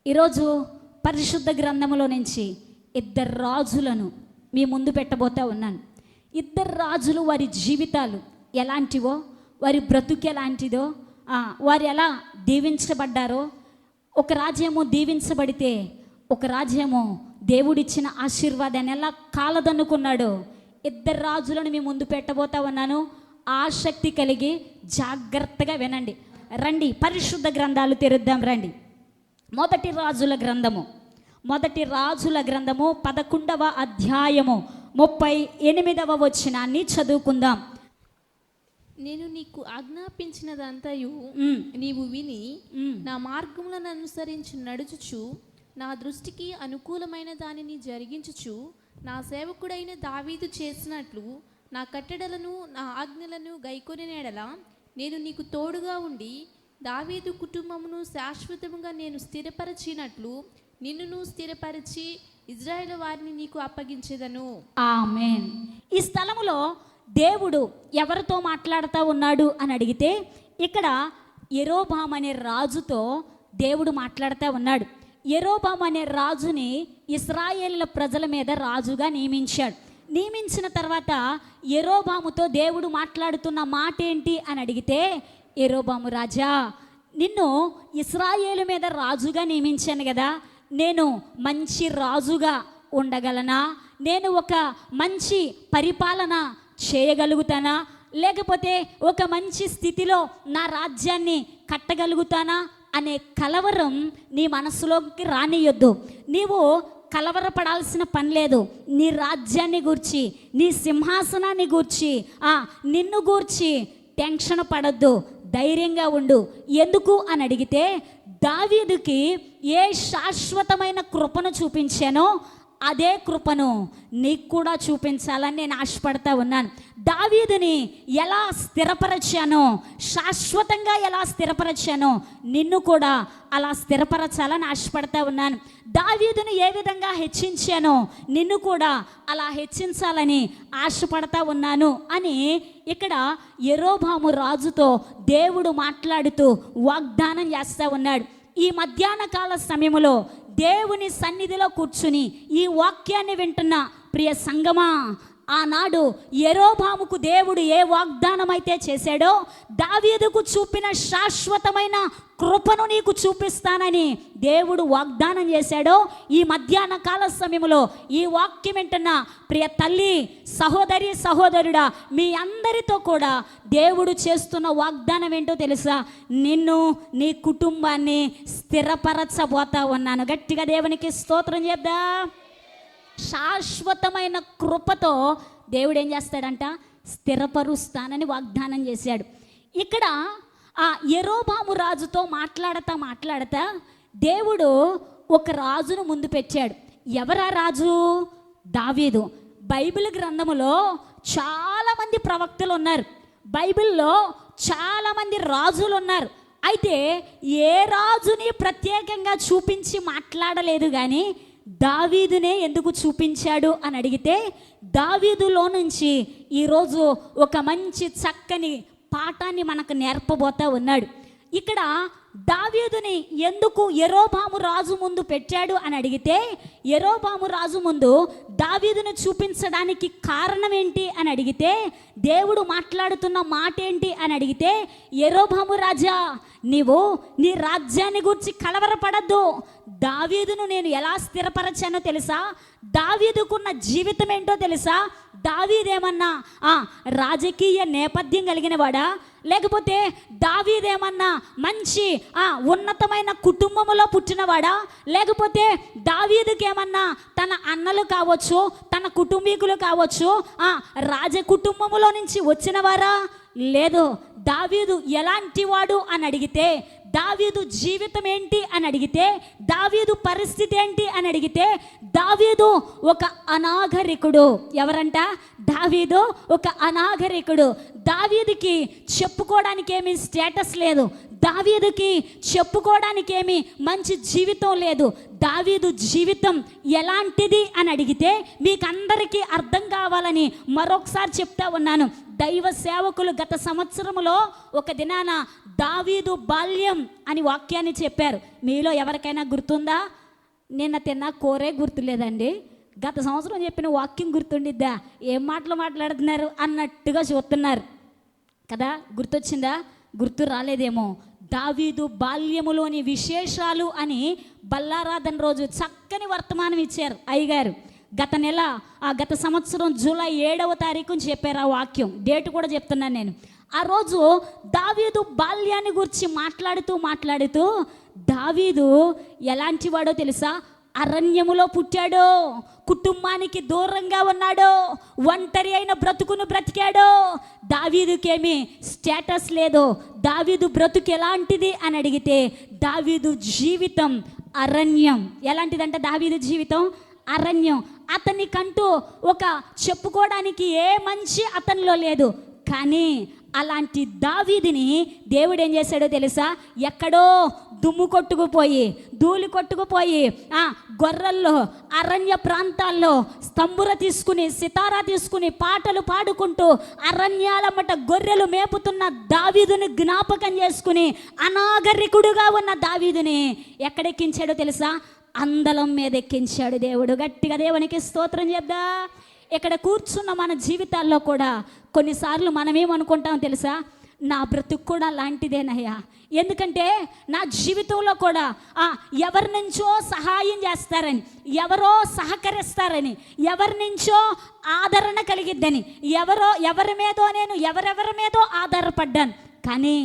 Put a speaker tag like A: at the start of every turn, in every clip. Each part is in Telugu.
A: ఈరోజు పరిశుద్ధ గ్రంథములో నుంచి ఇద్దరు రాజులను మీ ముందు పెట్టబోతా ఉన్నాను. ఇద్దరు రాజులు వారి జీవితాలు ఎలాంటివో, వారి బ్రతుకు ఎలాంటిదో, వారు ఎలా దీవించబడ్డారో, ఒక రాజ్యమో దీవించబడితే ఒక రాజ్యమో దేవుడిచ్చిన ఆశీర్వాదాన్ని ఎలా కాలదన్నుకున్నాడో ఇద్దరు రాజులను మీ ముందు పెట్టబోతా ఉన్నాను. ఆసక్తి కలిగి జాగ్రత్తగా వినండి. రండి, పరిశుద్ధ గ్రంథాలు తెరుద్దాం రండి. మొదటి రాజుల గ్రంథము 11వ అధ్యాయము 38వ వచనాన్ని చదువుకుందాం.
B: నేను నీకు ఆజ్ఞాపించినదంతయు నీవు విని నా మార్గములను అనుసరించి నడుచుచు నా దృష్టికి అనుకూలమైన దానిని జరిగించుచు నా సేవకుడైన దావీదు చేసినట్లు నా కట్టడలను నా ఆజ్ఞలను గైకొనినెడల నేను నీకు తోడుగా ఉండి దావీదు కుటుంబమును శాశ్వతముగా నేను స్థిరపరచినట్లు నిన్నును స్థిరపరిచి ఇజ్రాయేలు వారిని నీకు అప్పగించేదను.
A: ఆమేన్. ఈ స్థలములో దేవుడు ఎవరితో మాట్లాడుతూ ఉన్నాడు అని అడిగితే ఇక్కడ యెరోబాము అనే రాజుతో దేవుడు మాట్లాడుతూ ఉన్నాడు. యెరోబాము అనే రాజుని ఇశ్రాయేలు ప్రజల మీద రాజుగా నియమించిన తర్వాత యెరోబాముతో దేవుడు మాట్లాడుతున్న మాట ఏంటి అని అడిగితే, యెరోబాము రాజా, నిన్ను ఇశ్రాయేలు మీద రాజుగా నియమించాను కదా, నేను మంచి రాజుగా ఉండగలనా? నేను ఒక మంచి పరిపాలన చేయగలుగుతానా? లేకపోతే ఒక మంచి స్థితిలో నా రాజ్యాన్ని కట్టగలుగుతానా అనే కలవరం నీ మనసులోకి రానియొద్దు. నీవు కలవరపడాల్సిన పని లేదు. నీ రాజ్యాన్ని గూర్చి, నీ సింహాసనాన్ని గూర్చి, నిన్ను గూర్చి టెన్షన్ పడొద్దు, ధైర్యంగా ఉండు. ఎందుకు అని అడిగితే, దావీదుకి ఏ శాశ్వతమైన కృపను చూపించానో అదే కృపను నీకు కూడా చూపించాలని నేను ఆశపడతా ఉన్నాను. దావీదుని ఎలా స్థిరపరచానో, శాశ్వతంగా ఎలా స్థిరపరచానో నిన్ను కూడా అలా స్థిరపరచాలని ఆశపడతా ఉన్నాను. దావీదుని ఏ విధంగా హెచ్చించానో నిన్ను కూడా అలా హెచ్చించాలని ఆశపడతా ఉన్నాను అని ఇక్కడ యెరోబాము రాజుతో దేవుడు మాట్లాడుతూ వాగ్దానం చేస్తూ ఉన్నాడు. ఈ మధ్యాహ్న కాల సమయంలో దేవుని సన్నిధిలో కూర్చుని ఈ వాక్యాన్ని వింటున్న ప్రియ సంగమా, ఆనాడు యెరోబాముకు దేవుడు ఏ వాగ్దానం అయితే చేశాడో, దావీదుకు చూపిన శాశ్వతమైన కృపను నీకు చూపిస్తానని దేవుడు వాగ్దానం చేశాడో, ఈ మధ్యాహ్న కాల సమయంలో ఈ వాక్యం వింటున్న ప్రియ తల్లి, సహోదరి, సహోదరుడా, మీ అందరితో కూడా దేవుడు చేస్తున్న వాగ్దానం ఏంటో తెలుసా? నిన్ను, నీ కుటుంబాన్ని స్థిరపరచబోతా ఉన్నాను. గట్టిగా దేవునికి స్తోత్రం చేద్దా. శాశ్వతమైన కృపతో దేవుడు ఏం చేస్తాడంట? స్థిరపరుస్తానని వాగ్దానం చేశాడు. ఇక్కడ ఆ యెరోబాము రాజుతో మాట్లాడతా దేవుడు ఒక రాజును ముందు పెట్టాడు. ఎవరా రాజు? దావీదు. బైబిల్ గ్రంథములో చాలామంది ప్రవక్తలు ఉన్నారు, బైబిల్లో చాలామంది రాజులు ఉన్నారు. అయితే ఏ రాజుని ప్రత్యేకంగా చూపించి మాట్లాడలేదు, కానీ దావీదునే ఎందుకు చూపించాడు అని అడిగితే, దావీదులో నుంచి ఈరోజు ఒక మంచి చక్కని పాఠాన్ని మనకు నేర్పబోతా ఉన్నాడు. ఇక్కడ దావీదుని ఎందుకు యెరోబాము రాజు ముందు పెట్టాడు అని అడిగితే, యెరోబాము రాజు ముందు దావీదును చూపించడానికి కారణం ఏంటి అని అడిగితే, దేవుడు మాట్లాడుతున్న మాట ఏంటి అని అడిగితే, యెరోబాము రాజా, నీవు నీ రాజ్యాన్ని గురించి కలవరపడద్దు. దావీదును నేను ఎలా స్థిరపరచానో తెలుసా? దావీదుకున్న జీవితం ఏంటో తెలుసా? దావీదేమన్నా రాజకీయ నేపథ్యం కలిగిన వాడా? లేకపోతే దావీదేమన్నా మంచి ఉన్నతమైన కుటుంబంలో పుట్టినవాడా? లేకపోతే దావీదుకేమన్నా తన అన్నలు కావచ్చు, తన కుటుంబీకులు కావచ్చు, రాజ కుటుంబములో నుంచి వచ్చినవారా? లేదు. దావీదు ఎలాంటి వాడు అని అడిగితే, దావీదు జీవితం ఏంటి అని అడిగితే, దావీదు పరిస్థితి ఏంటి అని అడిగితే, దావీదు ఒక అనాగరికుడు. ఎవరంట? దావీదు ఒక అనాగరికుడు. దావీదుకి చెప్పుకోవడానికి ఏమీ స్టేటస్ లేదు, దావీదుకి చెప్పుకోవడానికి ఏమీ మంచి జీవితం లేదు. దావీదు జీవితం ఎలాంటిది అని అడిగితే మీకు అందరికీ అర్థం కావాలని మరొకసారి చెప్తా ఉన్నాను. దైవ సేవకులు గత సంవత్సరములో ఒక దినాన దావీదు బాల్యం అని వాక్యాన్ని చెప్పారు. మీలో ఎవరికైనా గుర్తుందా? నిన్న తిన్న కూరే గుర్తులేదండి. గత సంవత్సరం చెప్పిన వాక్యం గుర్తుండిద్దా? ఏం మాటలు మాట్లాడుతున్నారు అన్నట్టుగా చూస్తున్నారు కదా. గుర్తొచ్చిందా? గుర్తు రాలేదేమో. దావీదు బాల్యములోని విశేషాలు అని బల్లారాధన రోజు చక్కని వర్తమానం ఇచ్చారు అయ్యగారు. గత సంవత్సరం జూలై 7వ తారీఖున చెప్పారు ఆ వాక్యం. డేట్ కూడా చెప్తున్నాను నేను. ఆ రోజు దావీదు బాల్యాన్ని గురించి మాట్లాడుతూ దావీదు ఎలాంటి వాడో తెలుసా? అరణ్యములో పుట్టాడో, కుటుంబానికి దూరంగా ఉన్నాడో, ఒంటరి అయిన బ్రతుకును బ్రతికాడో. దావీదుకేమీ స్టేటస్ లేదు. దావీదు బ్రతుకు ఎలాంటిది అని అడిగితే దావీదు జీవితం అరణ్యం. ఎలాంటిదంటే దావీదు జీవితం అరణ్యం. అతనికంటూ ఒక చెప్పుకోవడానికి ఏ మంచి అతనిలో లేదు. కానీ అలాంటి దావీదుని దేవుడు ఏం చేశాడో తెలుసా? ఎక్కడో దుమ్ము కొట్టుకుపోయి, ధూళి కొట్టుకుపోయి, గొర్రెల్లో అరణ్య ప్రాంతాల్లో స్తంబుర తీసుకుని, సితారా తీసుకుని పాటలు పాడుకుంటూ అరణ్యాలమ్మట గొర్రెలు మేపుతున్న దావీదుని జ్ఞాపకం చేసుకుని అనాగరికుడుగా ఉన్న దావీదుని ఎక్కడెక్కించాడో తెలుసా? అందలం మీద ఎక్కించాడు దేవుడు. గట్టిగా దేవునికి స్తోత్రం చెప్దా. ఇక్కడ కూర్చున్న మన జీవితాల్లో కూడా కొన్నిసార్లు మనమేమనుకుంటాం తెలుసా? నా బ్రతుకు కూడా లాంటిదేనయ్యా. ఎందుకంటే నా జీవితంలో కూడా ఎవరి నుంచో సహాయం చేస్తారని, ఎవరో సహకరిస్తారని, ఎవరి నుంచో ఆదరణ కలిగిద్దని, ఎవరి మీదో ఆధారపడ్డాను. కానీ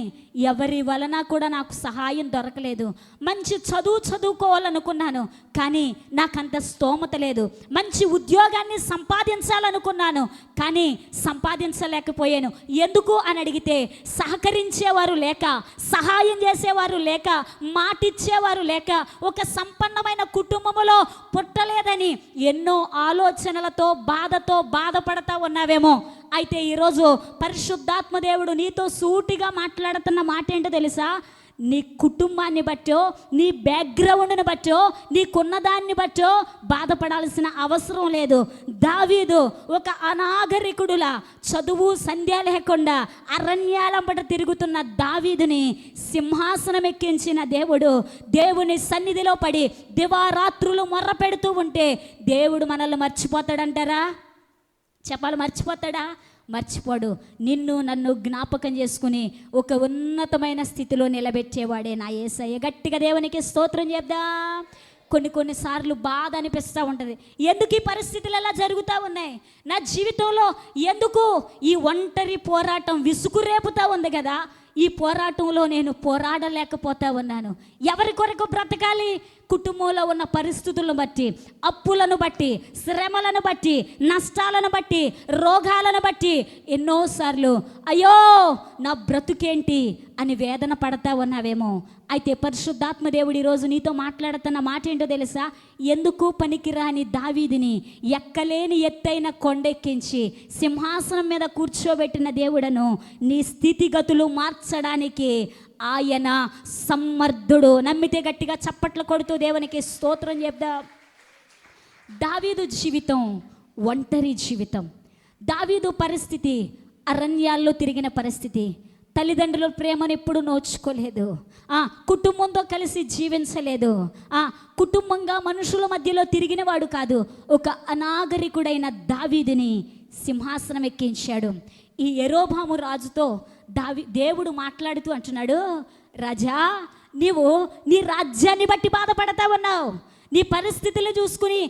A: ఎవరి వలన కూడా నాకు సహాయం దొరకలేదు. మంచి చదువుకోవాలనుకున్నాను, కానీ నాకంత స్తోమత లేదు. మంచి ఉద్యోగాన్ని సంపాదించాలనుకున్నాను, కానీ సంపాదించలేకపోయాను. ఎందుకు అని అడిగితే సహకరించేవారు లేక, సహాయం చేసేవారు లేక, మాటిచ్చేవారు లేక, ఒక సంపన్నమైన కుటుంబములో పుట్టలేదని ఎన్నో ఆలోచనలతో బాధపడతా ఉన్నావేమో. అయితే ఈరోజు పరిశుద్ధాత్మ దేవుడు నీతో సూటిగా మాట్లాడుతున్న మాట ఏంటో తెలుసా? నీ కుటుంబాన్ని బట్టో, నీ బ్యాక్గ్రౌండ్ని బట్టో, నీకున్న దాన్ని బట్టో బాధపడాల్సిన అవసరం లేదు. దావీదు ఒక అనాగరికుడులా, చదువు సంధ్య లేకుండా అరణ్యాలంబట తిరుగుతున్న దావీదుని సింహాసనం ఎక్కించిన దేవుడు, దేవుని సన్నిధిలో పడి దివారాత్రులు మొర్ర పెడుతూ ఉంటే దేవుడు మనల్ని మర్చిపోతాడంటారా? చెప్పాలి, మర్చిపోతాడా? మర్చిపోడు. నిన్ను నన్ను జ్ఞాపకం చేసుకుని ఒక ఉన్నతమైన స్థితిలో నిలబెట్టేవాడే నా యేసయ్య. గట్టిగా దేవునికి స్తోత్రం చెప్దా. కొన్నిసార్లు బాధ అనిపిస్తూ ఉంటుంది. ఎందుకు ఈ పరిస్థితులు ఎలా జరుగుతూ ఉన్నాయి నా జీవితంలో? ఎందుకు ఈ ఒంటరి పోరాటం విసుగు రేపుతూ ఉంది కదా? ఈ పోరాటంలో నేను పోరాడలేకపోతా ఉన్నాను. ఎవరి కొరకు బ్రతకాలి? కుటుంబంలో ఉన్న పరిస్థితులను బట్టి, అప్పులను బట్టి, శ్రమలను బట్టి, నష్టాలను బట్టి, రోగాలను బట్టి ఎన్నోసార్లు అయ్యో నా బ్రతుకేంటి అని వేదన పడతా ఉన్నావేమో. అయితే పరిశుద్ధాత్మ దేవుడు ఈరోజు నీతో మాట్లాడుతున్న మాట ఏంటో తెలుసా? ఎందుకు పనికిరాని దావీదుని ఎక్కలేని ఎత్తైన కొండెక్కించి సింహాసనం మీద కూర్చోబెట్టిన దేవుడను నీ స్థితిగతులు మార్చడానికి ఆయన సమర్థుడు. నమ్మితే గట్టిగా చప్పట్లు కొడుతూ దేవునికి స్తోత్రం చెప్దా. దావీదు జీవితం ఒంటరి జీవితం. దావీదు పరిస్థితి అరణ్యాల్లో తిరిగిన పరిస్థితి. తల్లిదండ్రుల ప్రేమను ఎప్పుడు నోచుకోలేదు. కుటుంబంతో కలిసి జీవించలేదు. కుటుంబంగా మనుషుల మధ్యలో తిరిగిన వాడు కాదు. ఒక అనాగరికుడైన దావీదుని సింహాసనం ఎక్కించాడు. ఈ యెరోబాము రాజుతో దేవుడు మాట్లాడుతూ అంటున్నాడు, రాజా నీవు నీ రాజ్యాన్ని బట్టి బాధపడతా ఉన్నావు. నీ పరిస్థితులు చూసుకుని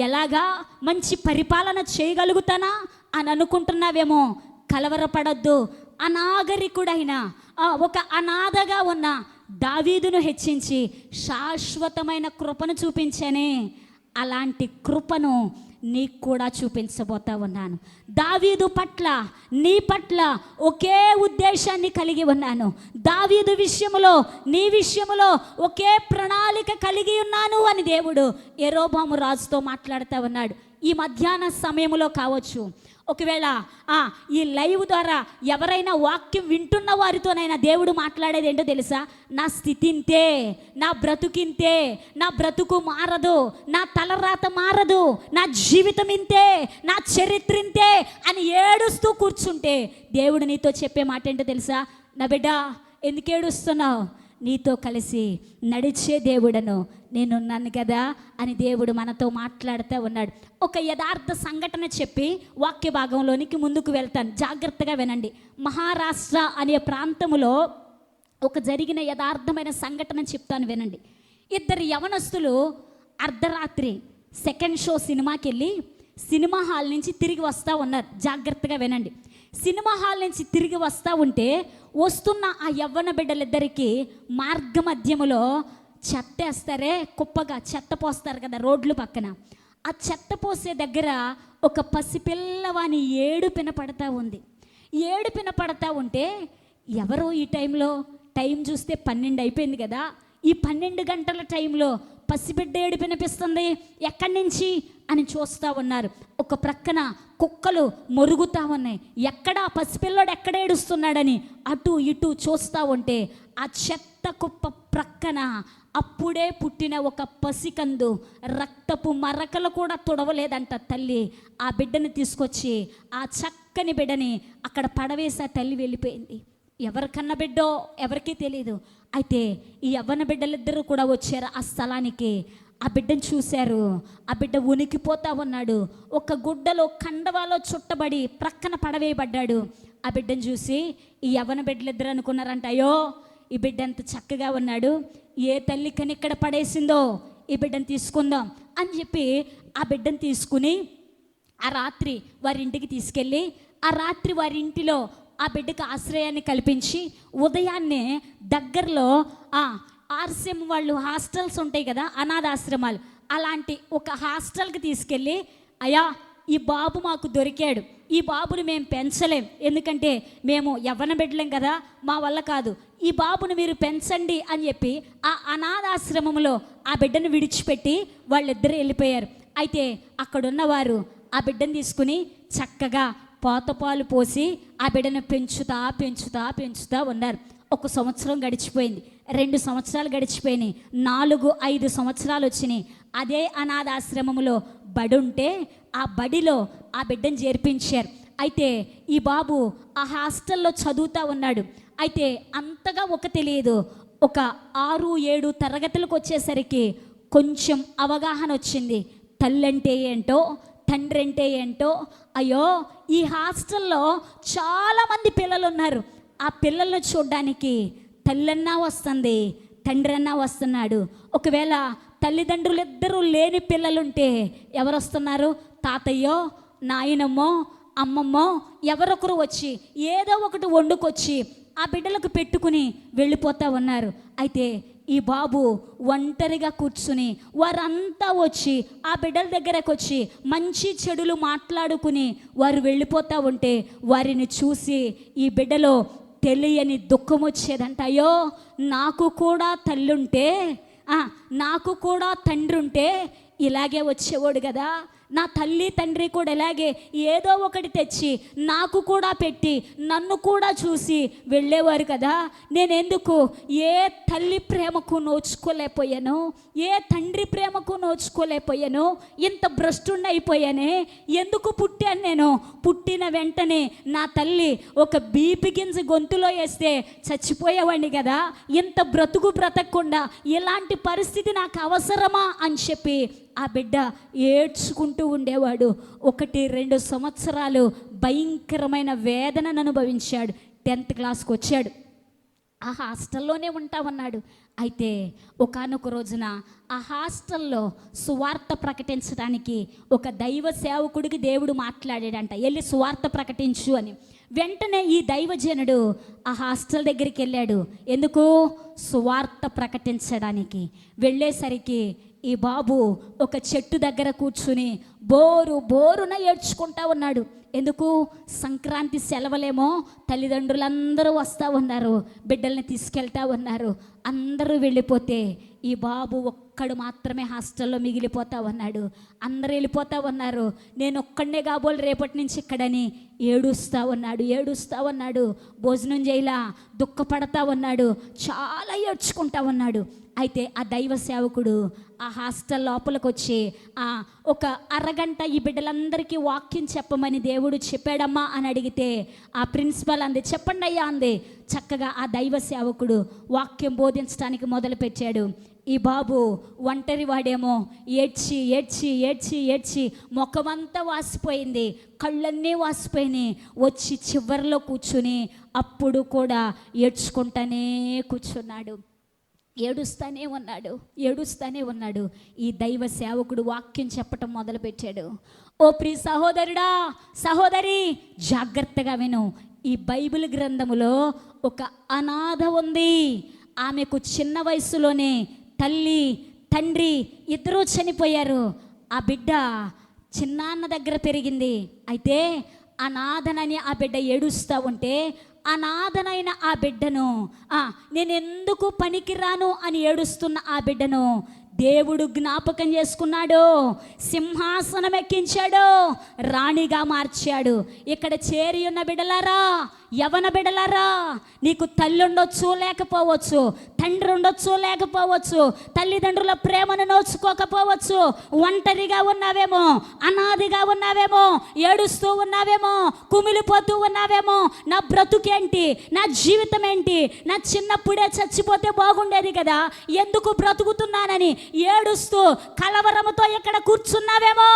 A: ఎలాగా మంచి పరిపాలన చేయగలుగుతానా అని అనుకుంటున్నావేమో. కలవరపడొద్దు. అనాగరికుడైన ఒక అనాథగా ఉన్న దావీదును హెచ్చించి శాశ్వతమైన కృపను చూపించానే, అలాంటి కృపను నీకు కూడా చూపించబోతా ఉన్నాను. దావీదు పట్ల, నీ పట్ల ఒకే ఉద్దేశాన్ని కలిగి ఉన్నాను. దావీదు విషయములో, నీ విషయములో ఒకే ప్రణాళిక కలిగి ఉన్నాను అని దేవుడు యెరోబాము రాజుతో మాట్లాడుతూ ఉన్నాడు. ఈ మధ్యాహ్న సమయంలో కావచ్చు, ఒకవేళ ఈ లైవ్ ద్వారా ఎవరైనా వాక్యం వింటున్న వారితోనైనా దేవుడు మాట్లాడేది ఏంటో తెలుసా? నా స్థితి ఇంతే, నా బ్రతుకింతే, నా బ్రతుకు మారదు, నా తలరాత మారదు, నా జీవితం ఇంతే, నా చరిత్ర ఇంతే అని ఏడుస్తూ కూర్చుంటే దేవుడు నీతో చెప్పే మాట ఏంటో తెలుసా? నా బిడ్డ, ఎందుకు ఏడుస్తున్నావు? నీతో కలిసి నడిచే దేవుడను నేనున్నాను కదా అని దేవుడు మనతో మాట్లాడుతూ ఉన్నాడు. ఒక యథార్థ సంఘటన చెప్పి వాక్య భాగంలోనికి ముందుకు వెళ్తాను, జాగ్రత్తగా వినండి. మహారాష్ట్ర అనే ప్రాంతంలో ఒక జరిగిన యథార్థమైన సంఘటన చెప్తాను, వినండి. ఇద్దరు యవనస్తులు అర్ధరాత్రి సెకండ్ షో సినిమాకి వెళ్ళి సినిమా హాల్ నుంచి తిరిగి వస్తూ ఉన్నారు. జాగ్రత్తగా వినండి. సినిమా హాల్ నుంచి తిరిగి వస్తూ ఉంటే వస్తున్న ఆ యవ్వన బిడ్డలిద్దరికీ మార్గ మధ్యములో చెత్త వేస్తారే, కుప్పగా చెత్త పోస్తారు కదా రోడ్లు పక్కన, ఆ చెత్త పోసే దగ్గర ఒక పసిపిల్లవాని ఏడుపిన పడతా ఉంది. ఏడుపిన పడతా ఉంటే ఎవరో ఈ టైంలో, టైం చూస్తే 12 అయిపోయింది కదా, ఈ 12 గంటల టైంలో పసిబిడ్డ ఏడు వినిపిస్తుంది, ఎక్కడి నుంచి అని చూస్తూ ఉన్నారు. ఒక ప్రక్కన కుక్కలు మొరుగుతూ ఉన్నాయి, ఎక్కడ పసిపిల్లోడు ఎక్కడ ఏడుస్తున్నాడని అటు ఇటు చూస్తూ ఉంటే ఆ చెత్త కుప్ప ప్రక్కన అప్పుడే పుట్టిన ఒక పసికందు, రక్తపు మరకలు కూడా తుడవలేదంట తల్లి. ఆ బిడ్డని తీసుకొచ్చి, ఆ చక్కని బిడ్డని అక్కడ పడవేసి ఆ తల్లి వెళ్ళిపోయింది. ఎవరికన్నా బిడ్డో ఎవరికీ తెలియదు. అయితే ఈ యవ్వన బిడ్డలిద్దరూ కూడా వచ్చారు ఆ స్థలానికి. ఆ బిడ్డను చూశారు. ఆ బిడ్డ ఉనికిపోతా ఉన్నాడు. ఒక గుడ్డలో కండవాలో చుట్టబడి ప్రక్కన పడవేయబడ్డాడు. ఆ బిడ్డను చూసి ఈ యవ్వన బిడ్డలిద్దరు అనుకున్నారంట, అయ్యో ఈ బిడ్డ ఎంత చక్కగా ఉన్నాడు, ఏ తల్లి కనిక్కడ పడేసిందో ఈ బిడ్డను తీసుకుందాం అని చెప్పి ఆ బిడ్డను తీసుకుని ఆ రాత్రి వారి ఇంటికి తీసుకెళ్ళి, ఆ రాత్రి వారి ఇంటిలో ఆ బిడ్డకు ఆశ్రయాన్ని కల్పించి, ఉదయాన్నే దగ్గరలో ఆర్సీఎం వాళ్ళు హాస్టల్స్ ఉంటాయి కదా, అనాథాశ్రమాలు, అలాంటి ఒక హాస్టల్కి తీసుకెళ్ళి, అయ్యా ఈ బాబు మాకు దొరికాడు, ఈ బాబుని మేము పెంచలేం, ఎందుకంటే మేము యవ్వన బిడ్డలేం కదా, మా వల్ల కాదు, ఈ బాబుని మీరు పెంచండి అని చెప్పి ఆ అనాథాశ్రమంలో ఆ బిడ్డను విడిచిపెట్టి వాళ్ళిద్దరూ వెళ్ళిపోయారు. అయితే అక్కడున్నవారు ఆ బిడ్డను తీసుకుని చక్కగా పోతపాలు పోసి ఆ బిడ్డను పెంచుతా పెంచుతా పెంచుతా ఉన్నారు. 1 సంవత్సరం గడిచిపోయింది, 2 సంవత్సరాలు గడిచిపోయినాయి, 4-5 సంవత్సరాలు వచ్చినాయి. అదే అనాథాశ్రమంలో బడి ఉంటే ఆ బడిలో ఆ బిడ్డను చేర్పించారు. అయితే ఈ బాబు ఆ హాస్టల్లో చదువుతూ ఉన్నాడు. అయితే అంతగా తెలియదు, ఒక 6-7 తరగతులకు వచ్చేసరికి కొంచెం అవగాహన వచ్చింది. తల్లి అంటే ఏంటో, తండ్రి అంటే ఏంటో. అయ్యో ఈ హాస్టల్లో చాలామంది పిల్లలు ఉన్నారు, ఆ పిల్లలను చూడడానికి తల్లన్నా వస్తుంది, తండ్రి అన్నా వస్తున్నాడు. ఒకవేళ తల్లిదండ్రులు ఇద్దరూ లేని పిల్లలుంటే ఎవరు వస్తున్నారు? తాతయ్యో, నాయనమ్మో, అమ్మమ్మో ఎవరొకరు వచ్చి ఏదో ఒకటి వండుకొచ్చి ఆ బిడ్డలకు పెట్టుకుని వెళ్ళిపోతూ ఉన్నారు. అయితే ఈ బాబు ఒంటరిగా కూర్చుని వారంతా వచ్చి ఆ బిడ్డల దగ్గరకు వచ్చి మంచి చెడులు మాట్లాడుకుని వారు వెళ్ళిపోతూ ఉంటే వారిని చూసి ఈ బిడ్డలో తెలియని దుఃఖం వచ్చేదంట. అయ్యో నాకు కూడా తల్లుంటే, నాకు కూడా తండ్రి ఉంటే ఇలాగే వచ్చేవాడు కదా, నా తల్లి తండ్రి కూడా ఇలాగే ఏదో ఒకటి తెచ్చి నాకు కూడా పెట్టి నన్ను కూడా చూసి వెళ్ళేవారు కదా, నేనెందుకు ఏ తల్లి ప్రేమకు నోచుకోలేకపోయాను, ఏ తండ్రి ప్రేమకు నోచుకోలేకపోయాను, ఇంత భ్రష్టున్నైపోయానే, ఎందుకు పుట్టాను నేను? పుట్టిన వెంటనే నా తల్లి ఒక బీపీ గింజ గొంతులో వేస్తే చచ్చిపోయేవాడిని కదా, ఇంత బ్రతకకుండా ఇలాంటి పరిస్థితి నాకు అవసరమా అని చెప్పి ఆ బిడ్డ ఏడ్చుకుంటూ ఉండేవాడు. 1-2 సంవత్సరాలు భయంకరమైన వేదనను అనుభవించాడు. 10th క్లాస్కి వచ్చాడు, ఆ హాస్టల్లోనే ఉంటా ఉన్నాడు. అయితే ఒకానొక రోజున ఆ హాస్టల్లో సువార్త ప్రకటించడానికి ఒక దైవ సేవకుడికి దేవుడు మాట్లాడాడంట, వెళ్ళి సువార్త ప్రకటించు అని. వెంటనే ఈ దైవజనుడు ఆ హాస్టల్ దగ్గరికి వెళ్ళాడు. ఎందుకు? సువార్త ప్రకటించడానికి. వెళ్ళేసరికి ఈ బాబు ఒక చెట్టు దగ్గర కూర్చుని బోరున ఏడ్చుకుంటా ఉన్నాడు. ఎందుకు? సంక్రాంతి సెలవులేమో, తల్లిదండ్రులందరూ వస్తూ ఉన్నారు, బిడ్డల్ని తీసుకెళ్తా ఉన్నారు, అందరూ వెళ్ళిపోతే ఈ బాబు ఒక్కడు మాత్రమే హాస్టల్లో మిగిలిపోతా ఉన్నాడు. అందరూ వెళ్ళిపోతా ఉన్నారు. నేను ఒక్కడనే కాబోలు రేపటి నుంచి ఇక్కడని ఏడుస్తూ ఉన్నాడు. భోజనం చేయలా, దుఃఖపడతా ఉన్నాడు, చాలా ఏడ్చుకుంటా ఉన్నాడు. అయితే ఆ దైవ సేవకుడు ఆ హాస్టల్ లోపలికి వచ్చి ఒక అరగంట ఈ బిడ్డలందరికీ వాక్యం చెప్పమని దేవుడు చెప్పాడమ్మా అని అడిగితే ఆ ప్రిన్సిపల్ అంది, చెప్పండి అయ్యా అంది. చక్కగా ఆ దైవ సేవకుడు వాక్యం బోధించడానికి మొదలుపెట్టాడు. ఈ బాబు ఒంటరి వాడేమో ఏడ్చి ఏడ్చి ఏడ్చి ఏడ్చి ముఖమంతా వాసిపోయింది, కళ్ళన్నీ వాసిపోయినాయి. వచ్చి చివరిలో కూర్చుని అప్పుడు కూడా ఏడ్చుకుంటానే కూర్చున్నాడు. ఏడుస్తూనే ఉన్నాడు. ఈ దైవ సేవకుడు వాక్యం చెప్పటం మొదలుపెట్టాడు. ఓ ప్రియ సహోదరుడా, సహోదరి, జాగ్రత్తగా విను. ఈ బైబిల్ గ్రంథములో ఒక అనాథ ఉంది. ఆమెకు చిన్న వయసులోనే తల్లి తండ్రి ఇద్దరూ చనిపోయారు. ఆ బిడ్డ చిన్నాన్న దగ్గర పెరిగింది. అయితే అనాథనని ఆ బిడ్డ ఏడుస్తూ ఉంటే అనాథనైన ఆ బిడ్డను నేను ఎందుకు పనికిరాను అని ఏడుస్తున్న ఆ బిడ్డను దేవుడు జ్ఞాపకం చేసుకున్నాడు, సింహాసనం ఎక్కించాడు, రాణిగా మార్చాడు. ఇక్కడ చేరి ఉన్న బిడ్డలారా, యవన బిడ్డలారా, నీకు తల్లి ఉండొచ్చు లేకపోవచ్చు, తండ్రి ఉండొచ్చు లేకపోవచ్చు, తల్లిదండ్రుల ప్రేమను నోచుకోకపోవచ్చు, ఒంటరిగా ఉన్నావేమో, అనాదిగా ఉన్నావేమో, ఏడుస్తూ ఉన్నావేమో, కుమిలిపోతూ ఉన్నావేమో. నా బ్రతుకేంటి, నా జీవితం ఏంటి, నా చిన్నప్పుడే చచ్చిపోతే బాగుండేది కదా, ఎందుకు బ్రతుకుతున్నానని ఏడుస్తూ కలవరముతో ఇక్కడ కూర్చున్నావేమో.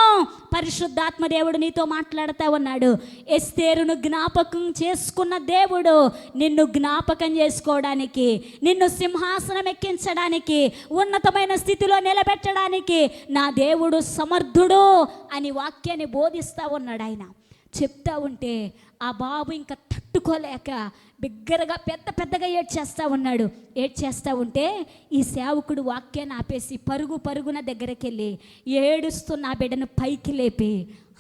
A: పరిశుద్ధాత్మ దేవుడు నీతో మాట్లాడుతూ ఉన్నాడు. ఎస్తేరును జ్ఞాపకం చేసుకున్న దేవుడు నిన్ను జ్ఞాపకం చేసుకోవడానికి, నిన్ను సింహాసనం ఎక్కించడానికి, ఉన్నతమైన స్థితిలో నిలబెట్టడానికి నా దేవుడు సమర్థుడు అని వాక్యాన్ని బోధిస్తూ ఉన్నాడు. ఆయన చెప్తా ఉంటే ఆ బాబు ఇంకా తట్టుకోలేక బిగ్గరగా పెద్దగా ఏడ్చేస్తూ ఉంటే ఈ సేవకుడు వాక్యాన్ని ఆపేసి పరుగున దగ్గరికి వెళ్ళి ఏడుస్తున్న ఆ బిడ్డను పైకి లేపి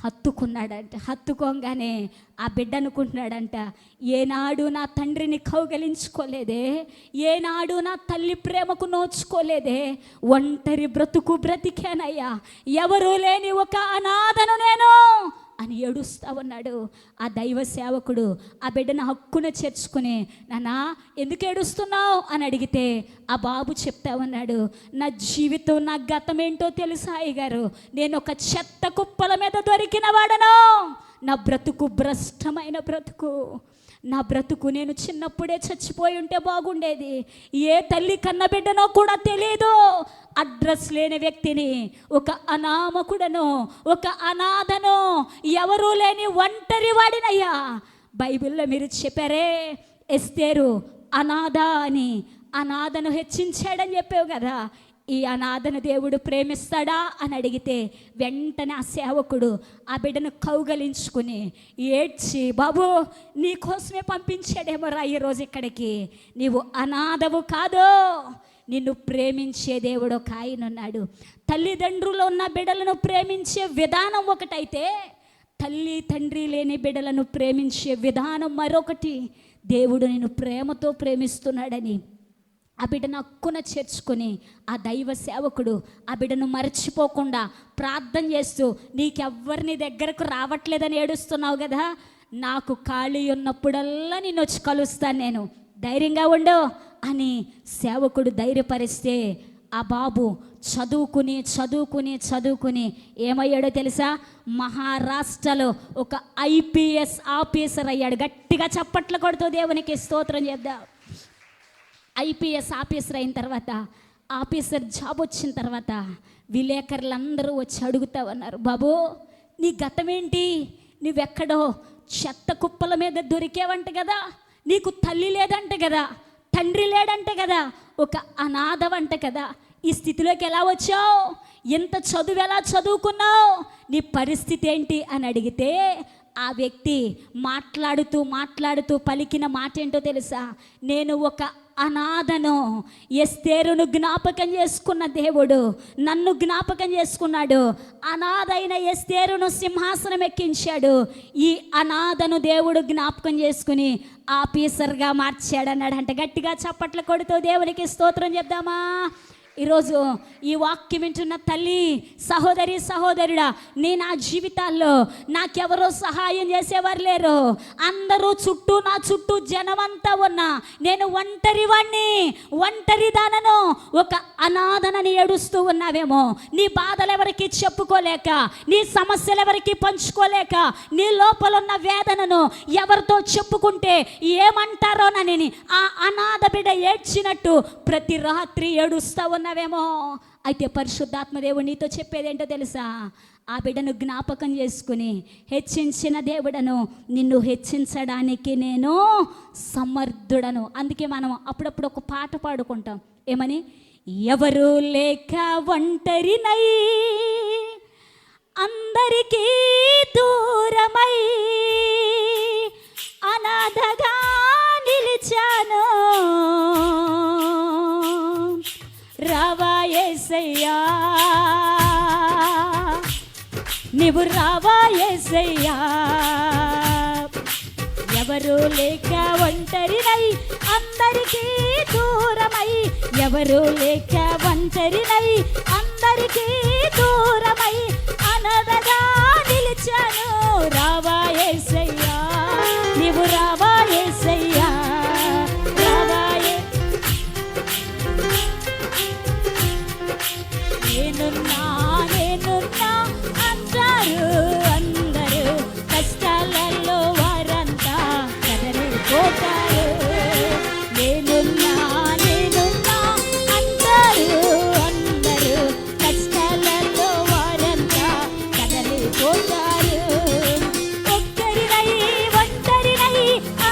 A: హత్తుకోగానే ఆ బిడ్డ అనుకుంటున్నాడంట, ఏనాడు నా తండ్రిని కౌగలించుకోలేదే, ఏనాడు నా తల్లి ప్రేమకు నోచుకోలేదే, ఒంటరి బ్రతుకు బ్రతికానయ్యా, ఎవరూ లేని ఒక అనాథను నేను అని ఏడుస్తూ ఉన్నాడు. ఆ దైవ సేవకుడు ఆ బిడ్డను హక్కున చేర్చుకుని, నాన్నా ఎందుకు ఏడుస్తున్నావు అని అడిగితే ఆ బాబు చెప్తా ఉన్నాడు, నా జీవితం, నా గతం ఏంటో తెలుసా అయ్యగారు, నేను ఒక చెత్త కుప్పల మీద దొరికిన వాడను, నా బ్రతుకు భ్రష్టమైన బ్రతుకు, నా బ్రతుకు నేను చిన్నప్పుడే చచ్చిపోయి ఉంటే బాగుండేది, ఏ తల్లి కన్న బిడ్డనో కూడా తెలియదు, అడ్రస్ లేని వ్యక్తిని, ఒక అనామకుడను, ఒక అనాథను, ఎవరూ లేని ఒంటరి వాడినయ్యా. బైబిల్లో మీరు చెప్పారే ఎస్తేరు అనాథ అని, అనాథను హెచ్చించాడని చెప్పావు కదా, ఈ అనాథను దేవుడు ప్రేమిస్తాడా అని అడిగితే వెంటనే ఆ సేవకుడు ఆ బిడ్డను కౌగలించుకుని ఏడ్చి, బాబు నీకోసమే పంపించాడేమోరా ఈరోజు ఇక్కడికి, నీవు అనాథవు కాదు, నిన్ను ప్రేమించే దేవుడు ఒక ఆయన ఉన్నాడు. తల్లిదండ్రులు ఉన్న బిడ్డలను ప్రేమించే విధానం ఒకటైతే, తల్లి తండ్రి లేని బిడ్డలను ప్రేమించే విధానం మరొకటి. దేవుడు నిన్ను ప్రేమతో ప్రేమిస్తున్నాడని ఆ బిడ్డను హక్కున చేర్చుకొని ఆ దైవ సేవకుడు ఆ బిడ్డను మర్చిపోకుండా ప్రార్థన చేస్తూ, నీకెవ్వరిని దగ్గరకు రావట్లేదని ఏడుస్తున్నావు కదా, నాకు ఖాళీ ఉన్నప్పుడల్లా నిన్ను వచ్చి కలుస్తాను, నేను ధైర్యంగా ఉండు అని సేవకుడు ధైర్యపరిస్తే ఆ బాబు చదువుకుని ఏమయ్యాడో తెలుసా, మహారాష్ట్రలో ఒక IPS ఆఫీసర్ అయ్యాడు. గట్టిగా చప్పట్లు కొడుతూ దేవునికి స్తోత్రం చేద్దాం. IPS ఆఫీసర్ అయిన తర్వాత, ఆఫీసర్ జాబ్ వచ్చిన తర్వాత విలేకరులందరూ వచ్చి అడుగుతా ఉన్నారు, బాబు నీ గతం ఏంటి, నువ్వెక్కడో చెత్త కుప్పల మీద దొరికేవంట కదా, నీకు తల్లి లేదంట కదా, తండ్రి లేడంట కదా, ఒక అనాథవంట కదా, ఈ స్థితిలోకి ఎలా వచ్చావు, ఇంత చదువు ఎలా చదువుకున్నావు, నీ పరిస్థితి ఏంటి అని అడిగితే ఆ వ్యక్తి మాట్లాడుతూ పలికిన మాట ఏంటో తెలుసా, నేను ఒక అనాథను, ఎస్తేరును జ్ఞాపకం చేసుకున్న దేవుడు నన్ను జ్ఞాపకం చేసుకున్నాడు, అనాథైన ఎస్తేరును సింహాసనం ఎక్కించాడు, ఈ అనాథను దేవుడు జ్ఞాపకం చేసుకుని ఆఫీసర్గా మార్చాడు అన్నాడు. అంటే గట్టిగా చప్పట్లు కొడుతూ దేవునికి స్తోత్రం చెప్దామా. ఈరోజు ఈ వాక్యం వింటున్న తల్లి, సహోదరి, సహోదరుడా, నా జీవితాల్లో నాకెవరో సహాయం చేసేవారు లేరు. అందరూ నా చుట్టూ జనమంతా ఉన్నా నేను ఒంటరి దానను, ఒక అనాథనని ఏడుస్తూ ఉన్నావేమో. నీ బాధలు ఎవరికి చెప్పుకోలేక, నీ సమస్యలు ఎవరికి పంచుకోలేక, నీ లోపల ఉన్న వేదనను ఎవరితో చెప్పుకుంటే ఏమంటారోనని ఆ అనాథ బిడ్డ ఏడ్చినట్టు ప్రతి రాత్రి ఏడుస్తూ ఉన్నావేమో. అయితే పరిశుద్ధాత్మ దేవుడు నీతో చెప్పేది ఏంటో తెలుసా? ఆ బిడ్డను జ్ఞాపకం చేసుకుని, హెచ్చించిన దేవుడను నిన్ను హెచ్చించడానికి నేను సమర్థుడను. అందుకే మనం అప్పుడప్పుడు ఒక పాట పాడుకుంటాం. ఏమని? ఎవరు లేక ఒంటరినై అందరికీ దూరమై అనాథగా నిలిచాను, రావా యేసయ్యా, నీవు రావా యేసయ్యా. ఎవరు లేక ఒంటరినై అందరికీ దూరమై, ఎవరు లేక ఒంటరినై అందరికీ దూరమై అనాథగా నిలిచాను, రావా యేసయ్యా, నీవు రావా యేసయ్యా, రావా నేనున్నా అంటారు అందరూ, కష్టాలలో వారంతా కదలిపోతారు. నేనున్నా అంటారు అందరూ, కష్టాలలో వారంతా కదలిపోతారు. ఒంటరినై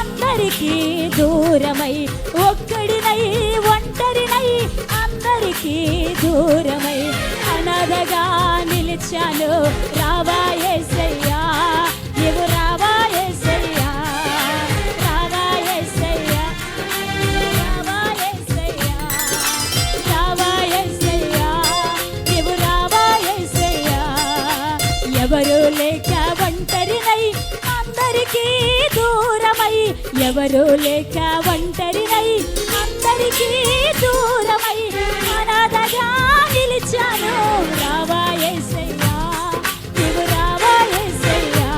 A: అందరికీ దూరమై, ఒంటరినై అందరికీ దూరమై అనాథగా నిలిచాను, రావా యేసయ్యా, నీవు రావా యేసయ్యా, రావా యేసయ్యా, రావా యేసయ్యా, రావా యేసయ్యా, నీవు రావా యేసయ్యా. ఎవరు లేక ఒంటరినై అందరికీ దూరమై, ఎవరు లేక ఒంటరినై అందరికీ దూరమై అనాథగా నిలిచాను, రావా యేసయ్యా, నీవు రావా యేసయ్యా,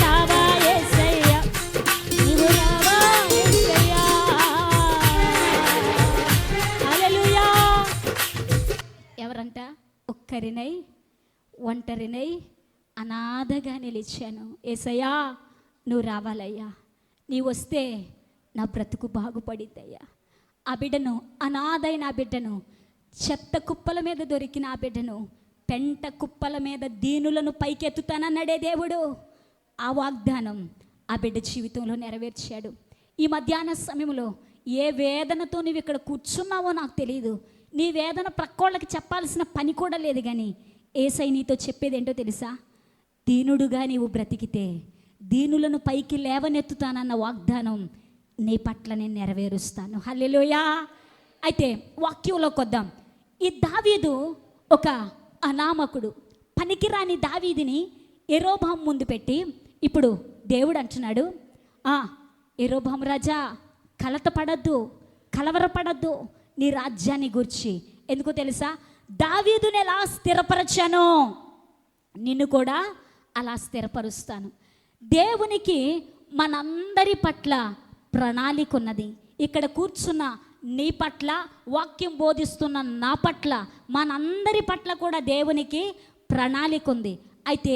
A: రావా యేసయ్యా, నీవు రావా యేసయ్యా. హల్లెలూయా. ఎవరంట? ఒంటరినై అనాథగా నిలిచాను. యేసయ్యా, నువ్వు రావాలయ్యా, నీవు వస్తే నా బ్రతుకు బాగుపడిద్దయ్యా. ఆ బిడ్డను, అనాథైన ఆ బిడ్డను, చెత్త కుప్పల మీద దొరికిన ఆ బిడ్డను, పెంట కుప్పల మీద దీనులను పైకెత్తుతానన్నాడే దేవుడు. ఆ వాగ్దానం ఆ బిడ్డ జీవితంలో నెరవేర్చాడు. ఈ మధ్యాహ్న సమయంలో ఏ వేదనతో నువ్వు ఇక్కడ కూర్చున్నావో నాకు తెలియదు. నీ వేదన ప్రక్కోళ్ళకి చెప్పాల్సిన పని కూడా లేదు. కానీ యేసయ్య నీతో చెప్పేది ఏంటో తెలుసా? దీనుడుగా నీవు బ్రతికితే దీనులను పైకి లేవనెత్తుతానన్న వాగ్దానం నీ పట్ల నేను నెరవేరుస్తాను. హల్లెలూయా. అయితే వాక్యంలోకి వద్దాం. ఈ దావీదు ఒక అనామకుడు, పనికిరాని దావీదిని యెరోబాము ముందు పెట్టి ఇప్పుడు దేవుడు అంటున్నాడు, యెరోబాము రాజా, కలవరపడద్దు నీ రాజ్యాన్ని గూర్చి. ఎందుకో తెలుసా? దావీదుని ఎలా స్థిరపరచానో నిన్ను కూడా అలా స్థిరపరుస్తాను. దేవునికి మనందరి పట్ల ప్రణాళిక ఉన్నది. ఇక్కడ కూర్చున్న నీ పట్ల, వాక్యం బోధిస్తున్న నా పట్ల, మనందరి పట్ల కూడా దేవునికి ప్రణాళిక ఉంది. అయితే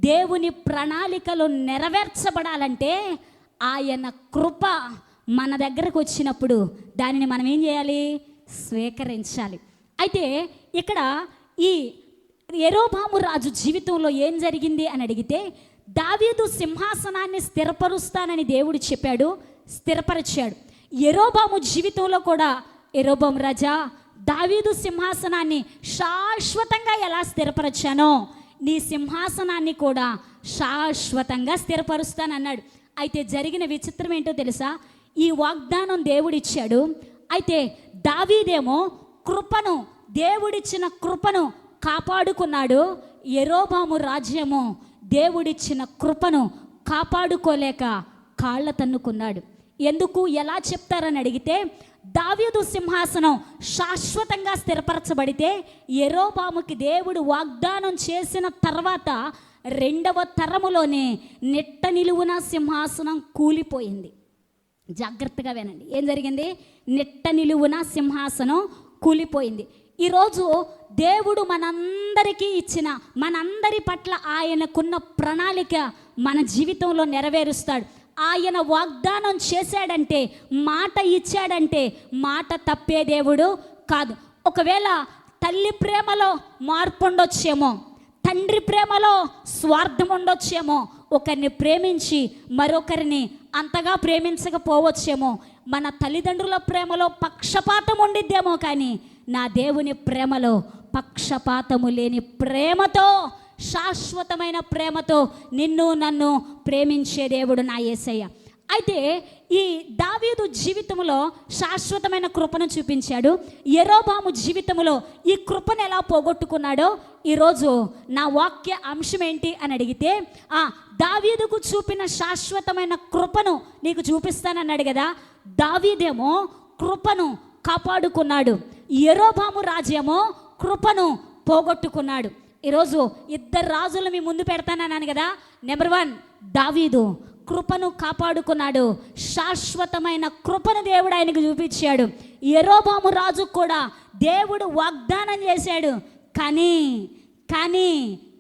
A: దేవుని ప్రణాళికలు నెరవేర్చబడాలంటే ఆయన కృప మన దగ్గరకు వచ్చినప్పుడు దానిని మనం ఏం చేయాలి? స్వీకరించాలి. అయితే ఇక్కడ ఈ యెరోబాము రాజు జీవితంలో ఏం జరిగింది అని అడిగితే, దావీదు సింహాసనాన్ని స్థిరపరుస్తానని దేవుడు చెప్పాడు, స్థిరపరిచాడు. యెరోబాము జీవితంలో కూడా, యెరోబాము రాజా, దావీదు సింహాసనాన్ని శాశ్వతంగా ఎలా స్థిరపరచానో నీ సింహాసనాన్ని కూడా శాశ్వతంగా స్థిరపరుస్తానన్నాడు. అయితే జరిగిన విచిత్రం ఏంటో తెలుసా? ఈ వాగ్దానం దేవుడిచ్చాడు. అయితే దావీదేమో కృపను, దేవుడిచ్చిన కృపను కాపాడుకున్నాడు. యెరోబాము రాజ్యము దేవుడిచ్చిన కృపను కాపాడుకోలేక కాళ్ళ తన్నుకున్నాడు. ఎందుకు, ఎలా చెప్తారని అడిగితే, దావీదు సింహాసనం శాశ్వతంగా స్థిరపరచబడితే యెరోబాముకి దేవుడు వాగ్దానం చేసిన తర్వాత 2వ తరములోనే నెట్ట నిలువున సింహాసనం కూలిపోయింది. జాగ్రత్తగా వినండి, ఏం జరిగింది? నెట్ట నిలువున సింహాసనం కూలిపోయింది. ఈరోజు దేవుడు మనందరికీ ఇచ్చిన, మనందరి పట్ల ఆయనకున్న ప్రణాళిక మన జీవితంలో నెరవేరుస్తాడు. ఆయన వాగ్దానం చేశాడంటే, మాట ఇచ్చాడంటే మాట తప్పే దేవుడు కాదు. ఒకవేళ తల్లి ప్రేమలో మార్పు ఉండొచ్చేమో, తండ్రి ప్రేమలో స్వార్థం ఉండొచ్చేమో, ఒకరిని ప్రేమించి మరొకరిని అంతగా ప్రేమించకపోవచ్చేమో, మన తల్లిదండ్రుల ప్రేమలో పక్షపాతం ఉండిద్దేమో, కానీ నా దేవుని ప్రేమలో పక్షపాతము లేని ప్రేమతో, శాశ్వతమైన ప్రేమతో నిన్ను నన్ను ప్రేమించే దేవుడు నా యేసయ్య. అయితే ఈ దావీదు జీవితంలో శాశ్వతమైన కృపను చూపించాడు. యెరోబాము జీవితంలో ఈ కృపను ఎలా పోగొట్టుకున్నాడో ఈరోజు నా వాక్య అంశం ఏంటి అని అడిగితే, దావీదుకు చూపిన శాశ్వతమైన కృపను నీకు చూపిస్తానన్నాడు కదా. దావీదేమో కృపను కాపాడుకున్నాడు, యెరోబాము రాజేమో కృపను పోగొట్టుకున్నాడు. ఈరోజు 2 రాజులు మీ ముందు పెడతానన్నాను కదా. నెంబర్ 1 దావీదు కృపను కాపాడుకున్నాడు, శాశ్వతమైన కృపను దేవుడు ఆయనకు చూపించాడు. యెరోబాము రాజు కూడా దేవుడు వాగ్దానం చేశాడు, కానీ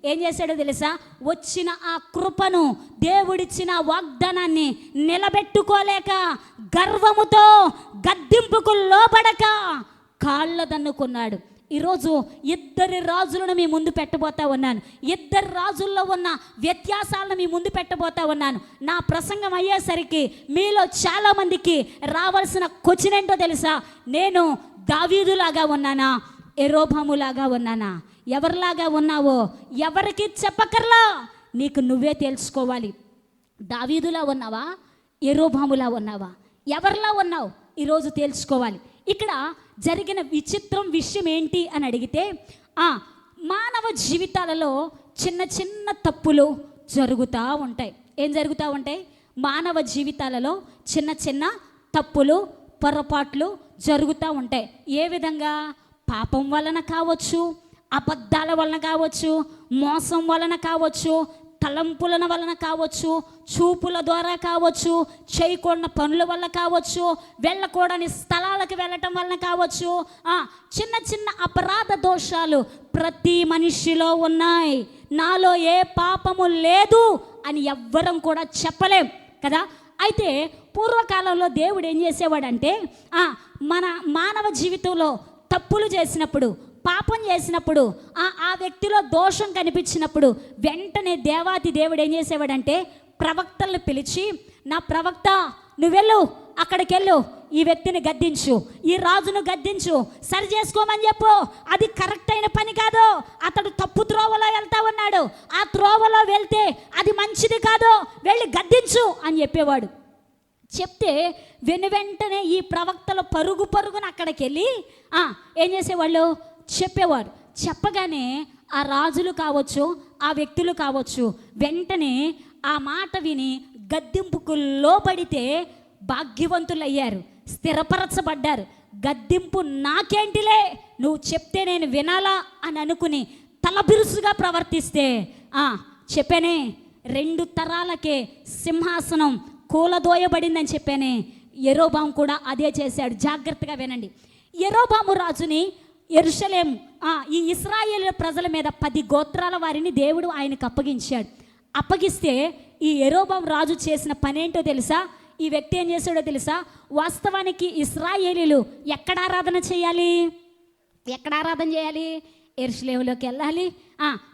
A: ఏం చేశాడో తెలుసా? వచ్చిన ఆ కృపను, దేవుడిచ్చిన వాగ్దానాన్ని నిలబెట్టుకోలేక, గర్వముతో గద్దింపుకు లోబడక కాళ్ళ దన్నుకున్నాడు. ఈరోజు 2 రాజులను మీ ముందు పెట్టబోతా ఉన్నాను. 2 రాజుల్లో ఉన్న వ్యత్యాసాలను మీ ముందు పెట్టబోతా ఉన్నాను. నా ప్రసంగం అయ్యేసరికి మీలో చాలామందికి రావాల్సిన క్వశ్చన్ ఏంటో తెలుసా? నేను దావీదులాగా ఉన్నానా, యెరోబాములాగా ఉన్నానా? ఎవరిలాగా ఉన్నావో ఎవరికి చెప్పకర్లా, నీకు నువ్వే తెలుసుకోవాలి. దావీదులా ఉన్నావా, యెరోబాములా ఉన్నావా, ఎవరిలా ఉన్నావు ఈరోజు తెలుసుకోవాలి. ఇక్కడ జరిగిన విచిత్రం విషయం ఏంటి అని అడిగితే, మానవ జీవితాలలో చిన్న చిన్న తప్పులు జరుగుతూ ఉంటాయి. ఏం జరుగుతూ ఉంటాయి? మానవ జీవితాలలో చిన్న చిన్న తప్పులు, పొరపాట్లు జరుగుతూ ఉంటాయి. ఏ విధంగా? పాపం వలన కావచ్చు, అబద్ధాల వలన కావచ్చు, మోసం వలన కావచ్చు, తలంపుల వలన కావచ్చు, చూపుల ద్వారా కావచ్చు, చేయకూడని పనుల వల్ల కావచ్చు, వెళ్ళకూడని స్థలాలకు వెళ్ళటం వలన కావచ్చు. చిన్న చిన్న అపరాధ దోషాలు ప్రతి మనిషిలో ఉన్నాయి. నాలో ఏ పాపము లేదు అని ఎవ్వరం కూడా చెప్పలేం కదా. అయితే పూర్వకాలంలో దేవుడు ఏం చేసేవాడంటే, మన మానవ జీవితంలో తప్పులు చేసినప్పుడు, పాపం చేసినప్పుడు, ఆ వ్యక్తిలో దోషం కనిపించినప్పుడు వెంటనే దేవాది దేవుడు ఏం చేసేవాడంటే, ప్రవక్తలను పిలిచి, నా ప్రవక్త నువ్వెళ్ళు, అక్కడికి వెళ్ళు, ఈ వ్యక్తిని గద్దించు, ఈ రాజును గద్దించు, సరి చేసుకోమని చెప్పు, అది కరెక్ట్ అయిన పని కాదు, అతడు తప్పు త్రోవలో వెళ్తా ఉన్నాడు, ఆ త్రోవలో వెళ్తే అది మంచిది కాదు, వెళ్ళి గద్దించు అని చెప్పేవాడు. చెప్తే వెంటనే ఈ ప్రవక్తలు పరుగున అక్కడికి వెళ్ళి ఏం చేసేవాళ్ళు? చెప్పేవారు. చెప్పగానే ఆ రాజులు కావచ్చు, ఆ వ్యక్తులు కావచ్చు, వెంటనే ఆ మాట విని గద్దింపుకు లోబడితే భాగ్యవంతులయ్యారు, స్థిరపరచబడ్డారు. గద్దింపు నాకేంటిలే, నువ్వు చెప్తే నేను వినాలా అని అనుకుని తలబిరుసుగా ప్రవర్తిస్తే చెప్పానే 2 తరాలకే సింహాసనం కూలదోయబడిందని చెప్పానే. యెరోబాము కూడా అదే చేశాడు. జాగ్రత్తగా వినండి. యెరోబాము రాజుని యెరూషలేము, ఈ ఇశ్రాయేలు ప్రజల మీద 10 గోత్రాల వారిని దేవుడు ఆయనకు అప్పగించాడు. అప్పగిస్తే ఈ యెరోబాము రాజు చేసిన పనేంటో తెలుసా? ఈ వ్యక్తి ఏం చేశాడో తెలుసా? వాస్తవానికి ఇశ్రాయేలీలు ఎక్కడ ఆరాధన చేయాలి? యెరూషలేములోకి వెళ్ళాలి.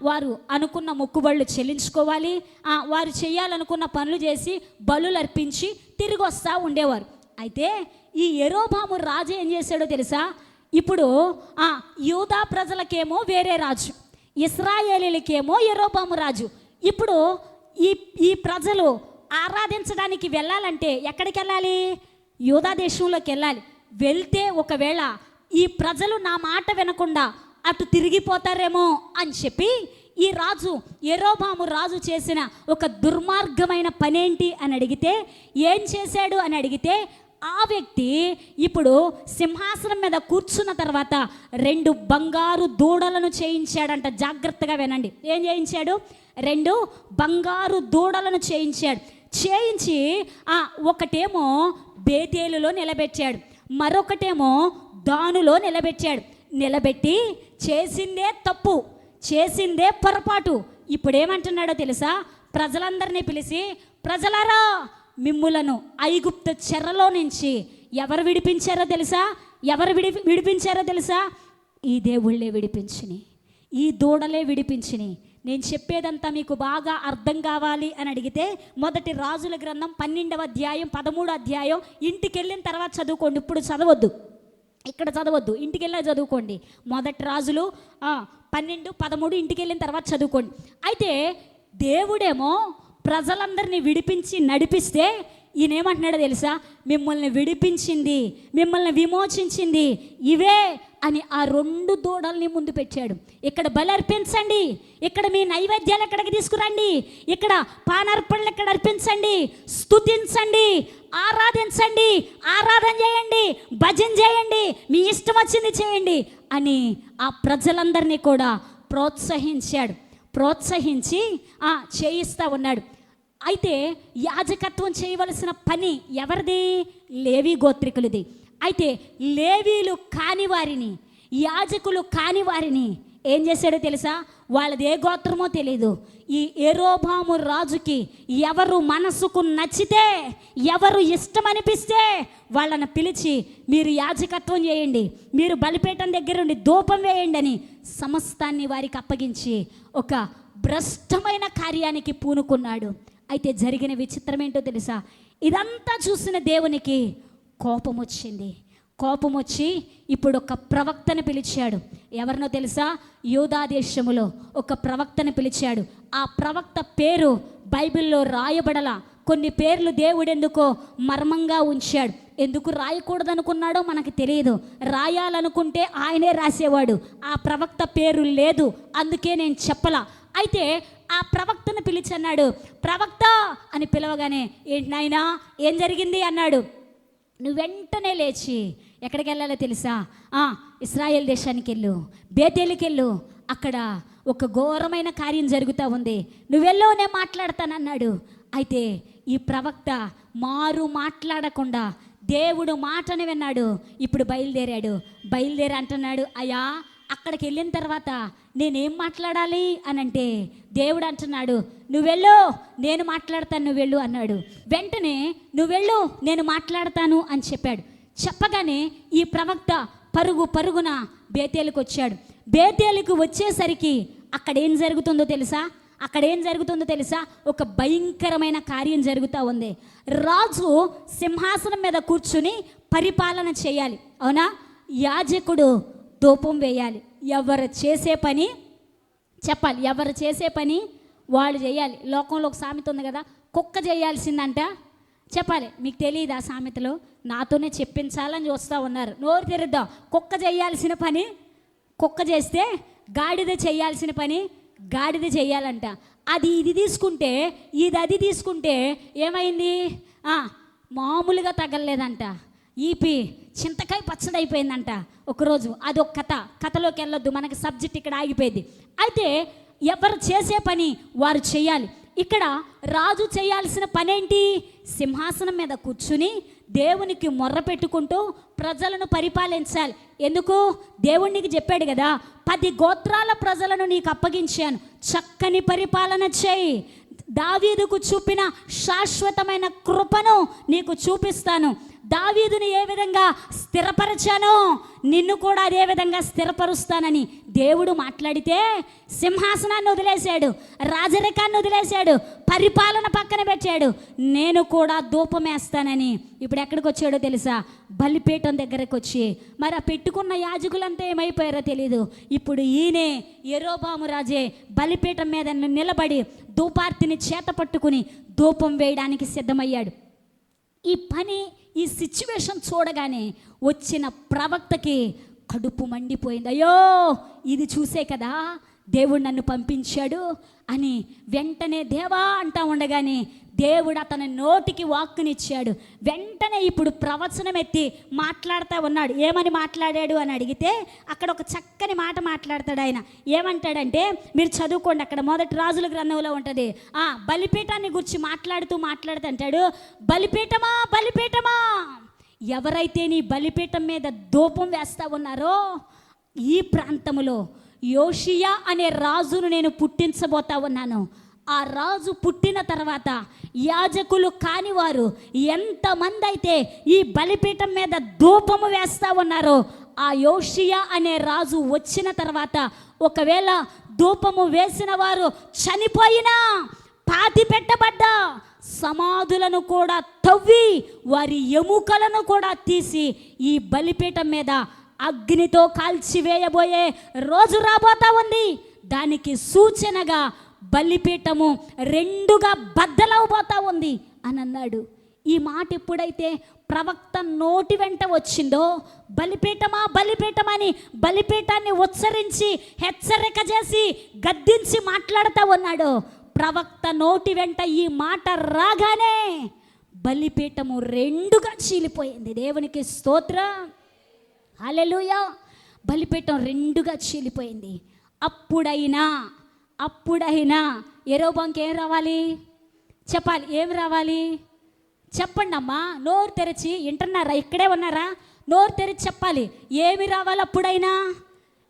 A: వారు అనుకున్న మొక్కుబళ్ళు చెల్లించుకోవాలి. వారు చేయాలనుకున్న పనులు చేసి బలులు అర్పించి తిరిగి వస్తూ ఉండేవారు. అయితే ఈ యెరోబాము రాజు ఏం చేశాడో తెలుసా? ఇప్పుడు యూదా ప్రజలకేమో వేరే రాజు, ఇశ్రాయేలీలకేమో యెరోబాము రాజు. ఇప్పుడు ఈ ప్రజలు ఆరాధించడానికి వెళ్ళాలంటే ఎక్కడికి వెళ్ళాలి? యూదా దేశంలోకి వెళ్ళాలి. వెళ్తే ఒకవేళ ఈ ప్రజలు నా మాట వినకుండా అటు తిరిగిపోతారేమో అని చెప్పి ఈ రాజు, యెరోబాము రాజు చేసిన ఒక దుర్మార్గమైన పనేంటి అని అడిగితే, ఏం చేశాడు అని అడిగితే, ఆ వ్యక్తి ఇప్పుడు సింహాసనం మీద కూర్చున్న తర్వాత 2 బంగారు దూడలను చేయించాడంట. జాగ్రత్తగా వినండి. ఏం చేయించాడు? 2 బంగారు దూడలను చేయించాడు. చేయించి ఒకటేమో బేతేలులో నిలబెట్టాడు, మరొకటేమో దానులో నిలబెట్టాడు. నిలబెట్టి చేసిందే తప్పు, చేసిందే పొరపాటు. ఇప్పుడేమంటున్నాడో తెలుసా? ప్రజలందరినీ పిలిచి, ప్రజలారా, మిమ్ములను ఐగుప్తు చెరలో నుంచి ఎవరు విడిపించారో తెలుసా? ఎవరు విడిపించారో తెలుసా? ఈ దేవుళ్ళే విడిపించిని, ఈ దూడలే విడిపించిని. నేను చెప్పేదంతా మీకు బాగా అర్థం కావాలి అని అడిగితే మొదటి రాజుల గ్రంథం 12వ అధ్యాయం 13వ అధ్యాయం ఇంటికి వెళ్ళిన తర్వాత చదువుకోండి. ఇప్పుడు చదవద్దు, ఇక్కడ చదవద్దు, ఇంటికి వెళ్ళా చదువుకోండి. మొదటి రాజులు 12, 13 ఇంటికి వెళ్ళిన తర్వాత చదువుకోండి. అయితే దేవుడేమో ప్రజలందరినీ విడిపించి నడిపిస్తే ఈయనేమంటున్నాడో తెలుసా? మిమ్మల్ని విడిపించింది, మిమ్మల్ని విమోచించింది ఇవే అని ఆ 2 దూడల్ని ముందు పెట్టాడు. ఇక్కడ బలి అర్పించండి, ఇక్కడ మీ నైవేద్యాలు ఎక్కడికి తీసుకురండి, ఇక్కడ పానార్పణలు ఎక్కడ అర్పించండి, స్తుతించండి, ఆరాధించండి, ఆరాధన చేయండి, భజన చేయండి, మీ ఇష్టం వచ్చింది చేయండి అని ఆ ప్రజలందరినీ కూడా ప్రోత్సహించాడు. ప్రోత్సహించి చేయిస్తూ ఉన్నాడు. అయితే యాజకత్వం చేయవలసిన పని ఎవరిది? లేవీ గోత్రికులది. అయితే లేవీలు కాని వారిని, యాజకులు కాని వారిని ఏం చేశాడో తెలుసా? వాళ్ళది ఏ గోత్రమో తెలియదు. ఈ యెరోబాము రాజుకి ఎవరు మనసుకు నచ్చితే, ఎవరు ఇష్టం అనిపిస్తే వాళ్ళని పిలిచి, మీరు యాజకత్వం చేయండి, మీరు బలిపీఠం దగ్గర ఉండి ధూపం వేయండి అని సమస్తాన్ని వారికి అప్పగించి ఒక భ్రష్టమైన కార్యానికి పూనుకున్నాడు. అయితే జరిగిన విచిత్రం ఏంటో తెలుసా? ఇదంతా చూసిన దేవునికి కోపం వచ్చింది. కోపం వచ్చి ఇప్పుడు ఒక ప్రవక్తను పిలిచాడు. ఎవరినో తెలుసా? యూదా దేశములో ఒక ప్రవక్తను పిలిచాడు. ఆ ప్రవక్త పేరు బైబిల్లో రాయబడలా. కొన్ని పేర్లు దేవుడు ఎందుకో మర్మంగా ఉంచాడు. ఎందుకు రాయకూడదనుకున్నాడో మనకు తెలియదు. రాయాలనుకుంటే ఆయనే రాసేవాడు. ఆ ప్రవక్త పేరు లేదు, అందుకే నేను చెప్పలా. అయితే ఆ ప్రవక్తను పిలిచి అన్నాడు, ప్రవక్త అని పిలవగానే, ఏంటి నాయనా, ఏం జరిగింది అన్నాడు. నువ్వు వెంటనే లేచి ఎక్కడికి వెళ్ళాలో తెలుసా? ఇశ్రాయేల్ దేశానికి వెళ్ళు, బేతేలుకి వెళ్ళు, అక్కడ ఒక ఘోరమైన కార్యం జరుగుతూ ఉంది, నువ్వెల్లో నేను మాట్లాడతానన్నాడు. అయితే ఈ ప్రవక్త మాట్లాడకుండా దేవుడు మాటని విన్నాడు. ఇప్పుడు బయలుదేరి అంటున్నాడు, అయ్యా అక్కడికి వెళ్ళిన తర్వాత నేనేం మాట్లాడాలి అని అంటే దేవుడు అంటున్నాడు, నువ్వెళ్ళు, నేను మాట్లాడతాను, నువ్వెళ్ళు అన్నాడు. వెంటనే నువ్వెళ్ళు, నేను మాట్లాడతాను అని చెప్పాడు. చెప్పగానే ఈ ప్రవక్త పరుగున బేతేలుకు వచ్చాడు. బేతేలుకు వచ్చేసరికి అక్కడ ఏం జరుగుతుందో తెలుసా? ఒక భయంకరమైన కార్యం జరుగుతూ ఉంది. రాజు సింహాసనం మీద కూర్చుని పరిపాలన చేయాలి, అవునా? యాజకుడు ధూపం వేయాలి. ఎవరు చేసే పని చెప్పాలి, ఎవరు చేసే పని వాళ్ళు చేయాలి. లోకంలో ఒక సామెత ఉంది కదా, కుక్క చేయాల్సిందంట చెప్పాలి. మీకు తెలియదు ఆ సామెతలో? నాతోనే చెప్పించాలని చూస్తూ ఉన్నారు. నోరు తెరుద్దాం. కుక్క చేయాల్సిన పని కుక్క చేస్తే, గాడిద చేయాల్సిన పని గాడిద చేయాలంట. అది ఇది తీసుకుంటే, అది తీసుకుంటే ఏమైంది? మామూలుగా తగలలేదంట, ఈపి చింతకాయ పచ్చడి అయిపోయిందంట ఒకరోజు. అది ఒక కథలోకి వెళ్ళొద్దు, మనకి సబ్జెక్ట్ ఇక్కడ ఆగిపోయింది. అయితే ఎవరు చేసే పని వారు చేయాలి. ఇక్కడ రాజు చేయాల్సిన పనేంటి? సింహాసనం మీద కూర్చుని దేవునికి మొర్ర పెట్టుకుంటూ ప్రజలను పరిపాలించాలి. ఎందుకు? దేవునికి చెప్పాడు కదా, 10 గోత్రాల ప్రజలను నీకు అప్పగించాను, చక్కని పరిపాలన చేయి, దావీదుకు చూపిన శాశ్వతమైన కృపను నీకు చూపిస్తాను. దావీదుని ఏ విధంగా స్థిరపరచానో నిన్ను కూడా అదే విధంగా స్థిరపరుస్తానని దేవుడు మాట్లాడితే సింహాసనాన్ని వదిలేశాడు, రాజరికాన్ని వదిలేశాడు, పరిపాలన పక్కన పెట్టాడు. నేను కూడా ధూపమేస్తానని ఇప్పుడు ఎక్కడికి వచ్చాడో తెలుసా? బలిపీఠం దగ్గరకు వచ్చి, మరి ఆ పెట్టుకున్న యాజకులంతా ఏమైపోయారో తెలీదు. ఇప్పుడు ఈయనే యెరోబాము రాజే బలిపీఠం మీద నిలబడి ధూపార్తిని చేత పట్టుకుని ధూపం వేయడానికి సిద్ధమయ్యాడు. ఈ సిచ్యువేషన్ చూడగానే వచ్చిన ప్రవక్తకి కడుపు మండిపోయింది. అయ్యో, ఇది చూసే కదా దేవుడు నన్ను పంపించాడు అని వెంటనే దేవా అంటా ఉండగానే దేవుడు అతని నోటికి వాక్కునిచ్చాడు. వెంటనే ఇప్పుడు ప్రవచనం ఎత్తి మాట్లాడుతూ ఉన్నాడు. ఏమని మాట్లాడాడు అని అడిగితే అక్కడ ఒక చక్కని మాట మాట్లాడతాడు ఆయన. ఏమంటాడంటే, మీరు చదువుకోండి, అక్కడ మొదటి రాజుల గ్రంథంలో ఉంటుంది. బలిపీఠాన్ని గురించి మాట్లాడుతుంటాడు, బలిపీఠమా బలిపీఠమా, ఎవరైతే నీ బలిపీఠం మీద ధూపం వేస్తా ఉన్నారో ఈ ప్రాంతంలో యోషియా అనే రాజును నేను పుట్టించబోతా ఉన్నాను. ఆ రాజు పుట్టిన తర్వాత యాజకులు కానివారు ఎంతమంది అయితే ఈ బలిపీఠం మీద ధూపము వేస్తా ఉన్నారో ఆ యోషియా అనే రాజు వచ్చిన తర్వాత ఒకవేళ ధూపము వేసిన వారు చనిపోయినా, పాతి పెట్టబడ్డా, సమాధులను కూడా తవ్వి వారి ఎముకలను కూడా తీసి ఈ బలిపీఠం మీద అగ్నితో కాల్చివేయబోయే రోజు రాబోతా ఉంది. దానికి సూచనగా బలిపీఠము రెండుగా బద్దలవబోతా ఉంది అని అన్నాడు. ఈ మాట ఎప్పుడైతే ప్రవక్త నోటి వెంట వచ్చిందో, బలిపీఠమా బలిపీఠమా అని బలిపీఠాన్ని ఉచ్చరించి హెచ్చరిక చేసి గద్దించి మాట్లాడుతూ ఉన్నాడు. ప్రవక్త నోటి వెంట ఈ మాట రాగానే బలిపీఠము రెండుగా చీలిపోయింది. దేవునికి స్తోత్రం, హల్లెలూయా. బలిపీఠం రెండుగా చీలిపోయింది. అప్పుడైనా యెరోబాంకి ఏం రావాలి చెప్పాలి? ఏం రావాలి చెప్పండి అమ్మా, నోరు తెరిచి. వింటున్నారా? ఇక్కడే ఉన్నారా? నోరు తెరిచి చెప్పాలి. ఏమి రావాలి? అప్పుడైనా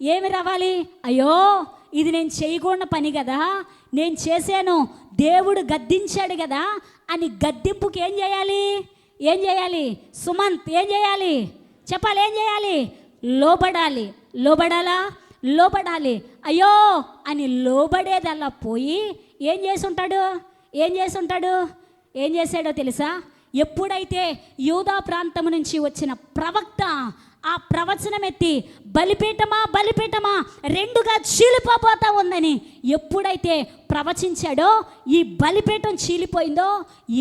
A: ఏమి రావాలి? అయ్యో, ఇది నేను చేయకూడని పని కదా, నేను చేశాను, దేవుడు గద్దించాడు కదా అని గద్దింపుకి ఏం చేయాలి? సుమంత్ ఏం చేయాలి చెప్పాలి? ఏం చేయాలి? లోబడాలి. అయ్యో అని లోబడేదల్లా పోయి ఏం చేశాడో తెలుసా? ఎప్పుడైతే యూదా ప్రాంతం నుంచి వచ్చిన ప్రవక్త ఆ ప్రవచనం ఎత్తి బలిపీఠమా రెండుగా చీలిపోతా ఉందని ఎప్పుడైతే ప్రవచించాడో, ఈ బలిపీఠం చీలిపోయిందో,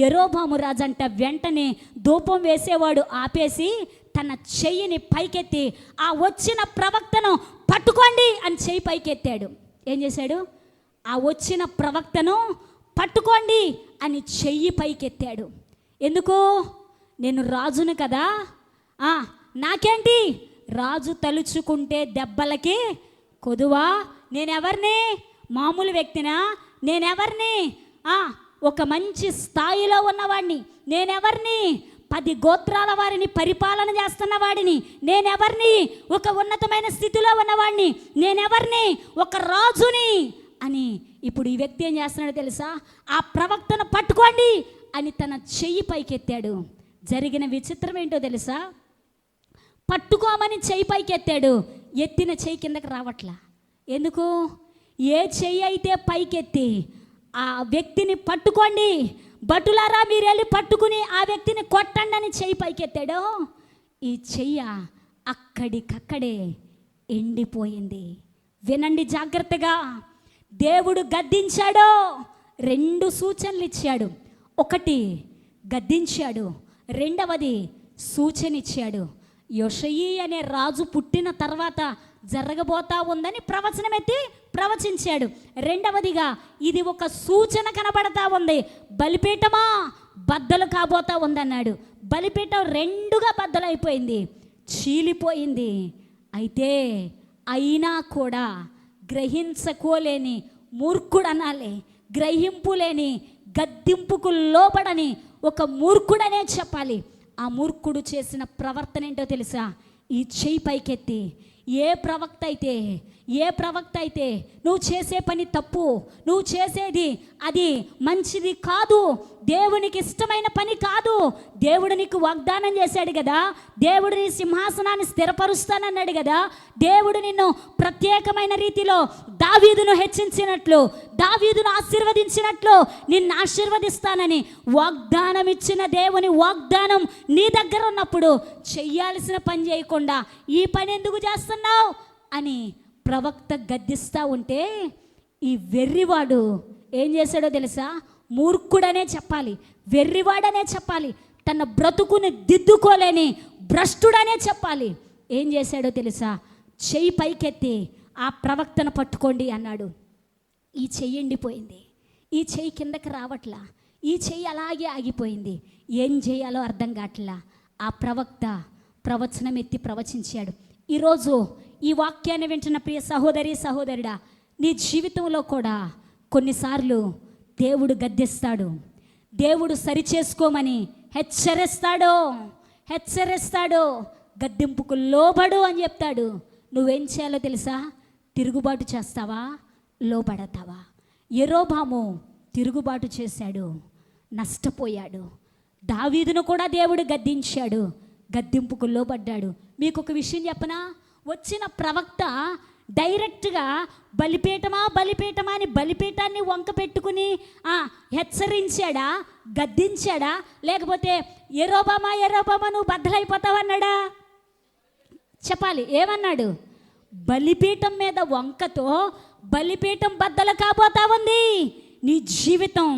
A: యెరోబాము రాజంట వెంటనే ధూపం వేసేవాడు ఆపేసి తన చెయ్యిని పైకెత్తి ఆ వచ్చిన ప్రవక్తను పట్టుకోండి అని చెయ్యి పైకెత్తాడు. ఏం చేశాడు? ఆ వచ్చిన ప్రవక్తను పట్టుకోండి అని చెయ్యి పైకెత్తాడు. ఎందుకు? నేను రాజును కదా, నాకేంటి, రాజు తలుచుకుంటే దెబ్బలకి కొదువా, నేనెవరిని? మామూలు వ్యక్తినా? నేనెవరిని? ఒక మంచి స్థాయిలో ఉన్నవాడిని. నేనెవరిని? 10 గోత్రాల వారిని పరిపాలన చేస్తున్న వాడిని. నేనెవరిని? ఒక ఉన్నతమైన స్థితిలో ఉన్నవాడిని. నేనెవరిని? ఒక రాజుని అని ఇప్పుడు ఈ వ్యక్తి ఏం చేస్తున్నాడో తెలుసా? ఆ ప్రవక్తను పట్టుకోండి అని తన చెయ్యి పైకెత్తాడు. జరిగిన విచిత్రం ఏంటో తెలుసా? పట్టుకోమని చెయ్యి పైకెత్తాడు, ఎత్తిన చెయ్యి కిందకి రావట్లా. ఎందుకు? ఏ చెయ్యి అయితే పైకెత్తి ఆ వ్యక్తిని పట్టుకోండి, భటులారా మీరు వెళ్ళి పట్టుకుని ఆ వ్యక్తిని కొట్టండి అని చెయ్యి పైకెత్తాడో, ఈ చెయ్య అక్కడికక్కడే ఎండిపోయింది. వినండి జాగ్రత్తగా. దేవుడు గద్దించాడో 2 సూచనలు ఇచ్చాడు. ఒకటి గద్దించాడు, రెండవది సూచన ఇచ్చాడు. యోషయి అనే రాజు పుట్టిన తర్వాత జరగబోతా ఉందని ప్రవచనం ఎత్తి ప్రవచించాడు. రెండవదిగా ఇది ఒక సూచన కనబడతా ఉంది, బలిపీఠమా బద్దలు కాబోతా ఉందన్నాడు. బలిపీఠం రెండుగా బద్దలైపోయింది, చీలిపోయింది. అయినా కూడా గ్రహించుకోలేని మూర్ఖుడు అనాలి, గ్రహింపు లేని, గద్దింపుకు లోబడని ఒక మూర్ఖుడనే చెప్పాలి. ఆ మూర్ఖుడు చేసిన ప్రవర్తన ఏంటో తెలుసా? ఈ చెయ్యి పైకెత్తి ఏ ప్రవక్త అయితే నువ్వు చేసే పని తప్పు, నువ్వు చేసేది అది మంచిది కాదు, దేవునికి ఇష్టమైన పని కాదు, దేవుడు నీకు వాగ్దానం చేశాడు కదా, దేవుడు నీ సింహాసనాన్ని స్థిరపరుస్తానన్నాడు కదా, దేవుడు నిన్ను ప్రత్యేకమైన రీతిలో దావీదును హెచ్చించినట్లు, దావీదును ఆశీర్వదించినట్లు నిన్ను ఆశీర్వదిస్తానని వాగ్దానం ఇచ్చిన దేవుని వాగ్దానం నీ దగ్గర ఉన్నప్పుడు చెయ్యాల్సిన పని చేయకుండా ఈ పని ఎందుకు చేస్తున్నావు అని ప్రవక్త గద్దిస్తూ ఉంటే ఈ వెర్రివాడు ఏం చేశాడో తెలుసా? మూర్ఖుడనే చెప్పాలి, వెర్రివాడనే చెప్పాలి, తన బ్రతుకుని దిద్దుకోలేని భ్రష్టుడనే చెప్పాలి. ఏం చేశాడో తెలుసా? చెయ్యి పైకెత్తి ఆ ప్రవక్తను పట్టుకోండి అన్నాడు. ఈ చెయ్యి ఎండిపోయింది, ఈ చెయ్యి కిందకి రావట్లా, ఈ చెయ్యి అలాగే ఆగిపోయింది. ఏం చేయాలో అర్థం కావట్లా. ఆ ప్రవక్త ప్రవచనం ఎత్తి ప్రవచించాడు. ఈరోజు ఈ వాక్యాన్ని వింటున్న ప్రియ సహోదరి సహోదరుడా, నీ జీవితంలో కూడా కొన్నిసార్లు దేవుడు గద్దిస్తాడు, దేవుడు సరిచేసుకోమని హెచ్చరిస్తాడు, గద్దింపుకు లోబడు అని చెప్తాడు. నువ్వేం చేయాలో తెలుసా? తిరుగుబాటు చేస్తావా, లోబడతావా? యెరోబాము తిరుగుబాటు చేశాడు, నష్టపోయాడు. దావీదును కూడా దేవుడు గద్దించాడు, గద్దింపుకు లోబడ్డాడు. మీకు ఒక విషయం చెప్పనా? వచ్చిన ప్రవక్త డైరెక్ట్గా బలిపీఠమా అని బలిపీఠాన్ని వంక పెట్టుకుని హెచ్చరించాడా, గద్దించాడా? లేకపోతే యెరోబామా నువ్వు బద్దలైపోతావన్నాడా? చెప్పాలి, ఏమన్నాడు? బలిపీఠం మీద వంకతో బలిపీఠం బద్దలు కాబోతా ఉంది, నీ జీవితం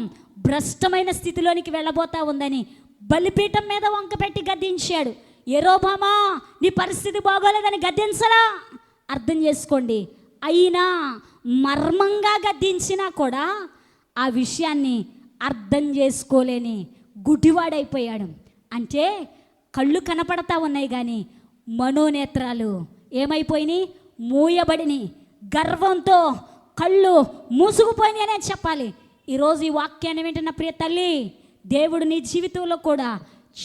A: భ్రష్టమైన స్థితిలోనికి వెళ్ళబోతా ఉందని బలిపీఠం మీద వంక పెట్టి గద్దించాడు. యెరోబామా నీ పరిస్థితి బాగోలేదని గద్దించరా? అర్థం చేసుకోండి. అయినా మర్మంగా గద్దించినా కూడా ఆ విషయాన్ని అర్థం చేసుకోలేని గుడ్డివాడైపోయాడు. అంటే కళ్ళు కనపడతా ఉన్నాయి కానీ మనోనేత్రాలు ఏమైపోయినాయి? మూయబడిని. గర్వంతో కళ్ళు మూసుకుపోయినాయి అనే చెప్పాలి. ఈరోజు ఈ వాక్యాన్ని వింటున్న ప్రియ తల్లి, దేవుడు నీ జీవితంలో కూడా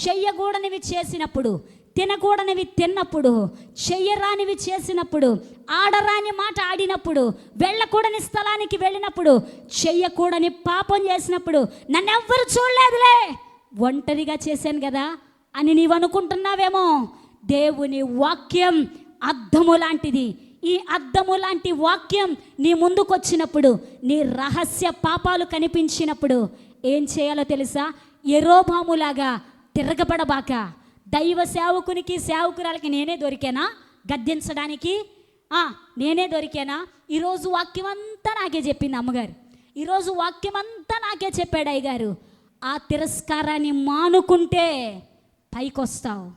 A: చెయ్యకూడనివి చేసినప్పుడు, తినకూడనివి తిన్నప్పుడు, చెయ్యరానివి చేసినప్పుడు, ఆడరాని మాట ఆడినప్పుడు, వెళ్ళకూడని స్థలానికి వెళ్ళినప్పుడు, చెయ్యకూడని పాపం చేసినప్పుడు, నన్నెవ్వరు చూడలేదులే, ఒంటరిగా చేశాను కదా అని నీవు అనుకుంటున్నావేమో. దేవుని వాక్యం అద్దము లాంటిది. ఈ అద్దము లాంటి వాక్యం నీ ముందుకు వచ్చినప్పుడు, నీ రహస్య పాపాలు కనిపించినప్పుడు ఏం చేయాలో తెలుసా? యెరోబాములాగా తిరగబడబాక. దైవ సేవకునికి సేవకురాలకి నేనే దొరికానా గద్దించడానికి? నేనే దొరికానా? ఈరోజు వాక్యం అంతా నాకే చెప్పింది అమ్మగారు, ఈరోజు వాక్యం అంతా నాకే చెప్పాడు అయ్యగారు. ఆ తిరస్కారాన్ని మానుకుంటే పైకొస్తావు,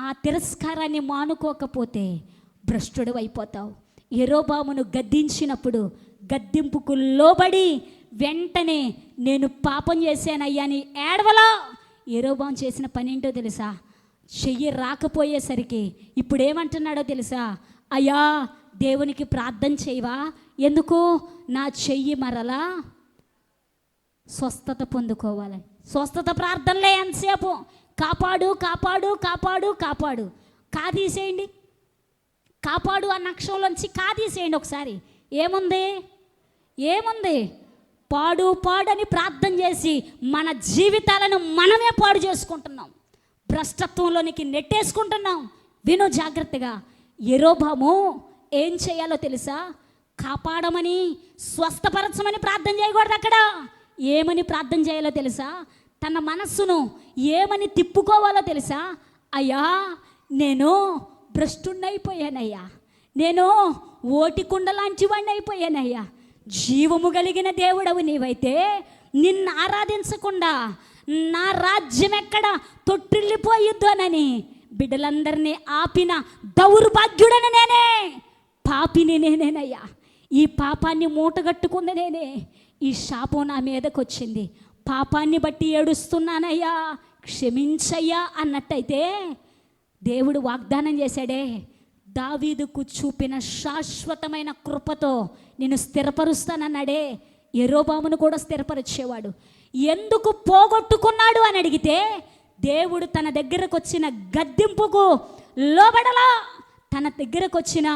A: ఆ తిరస్కారాన్ని మానుకోకపోతే భ్రష్టుడు అయిపోతావు. యెరోబామును గద్దించినప్పుడు గద్దింపుకు లోబడి వెంటనే నేను పాపం చేశానయ్యా అని ఏడవలా. యెరోబాము చేసిన పని ఏంటో తెలుసా? చెయ్యి రాకపోయేసరికి ఇప్పుడు ఏమంటున్నాడో తెలుసా? అయ్యా దేవునికి ప్రార్థన చేయవా? ఎందుకు? నా చెయ్యి మరలా స్వస్థత పొందుకోవాలని. స్వస్థత ప్రార్థనలే ఎంతసేపు? కాపాడు కాపాడు కాపాడు కాపాడు. కాదీసేయండి, కాపాడు అన్న అక్షరంలోంచి కాదీసేయండి ఒకసారి. ఏముంది? పాడు అని ప్రార్థన చేసి మన జీవితాలను మనమే పాడు చేసుకుంటున్నాం, భ్రష్టత్వంలోనికి నెట్టేసుకుంటున్నాం. విను జాగ్రత్తగా. యెరోబాము ఏం చేయాలో తెలుసా? కాపాడమని, స్వస్థపరచమని ప్రార్థన చేయకూడదు. అక్కడ ఏమని ప్రార్థన చేయాలో తెలుసా? తన మనస్సును ఏమని తిప్పుకోవాలో తెలుసా? అయ్యా నేను భ్రష్టుణ్ణైపోయానయ్యా, నేను ఓటికుండ లాంటి వాడిని అయిపోయానయ్యా. జీవము కలిగిన దేవుడవు నీవైతే నిన్ను ఆరాధించకుండా నా రాజ్యం ఎక్కడ తొట్టిల్లిపోయిద్దోనని బిడ్డలందరినీ ఆపిన దౌర్భాగ్యుడని నేనే, పాపిని నేనేనయ్యా. ఈ పాపాన్ని మూటగట్టుకుంది నేనే. ఈ శాపం నా మీదకి వచ్చింది, పాపాన్ని బట్టి ఏడుస్తున్నానయ్యా, క్షమించయ్యా అన్నట్టయితే దేవుడు వాగ్దానం చేశాడే, దావీదుకు చూపిన శాశ్వతమైన కృపతో నేను స్థిరపరుస్తానన్నాడే. యెరోబామును కూడా స్థిరపరిచేవాడు. ఎందుకు పోగొట్టుకున్నాడు అని అడిగితే దేవుడు తన దగ్గరకు వచ్చిన గద్దింపుకు లోబడలా, తన దగ్గరకు వచ్చిన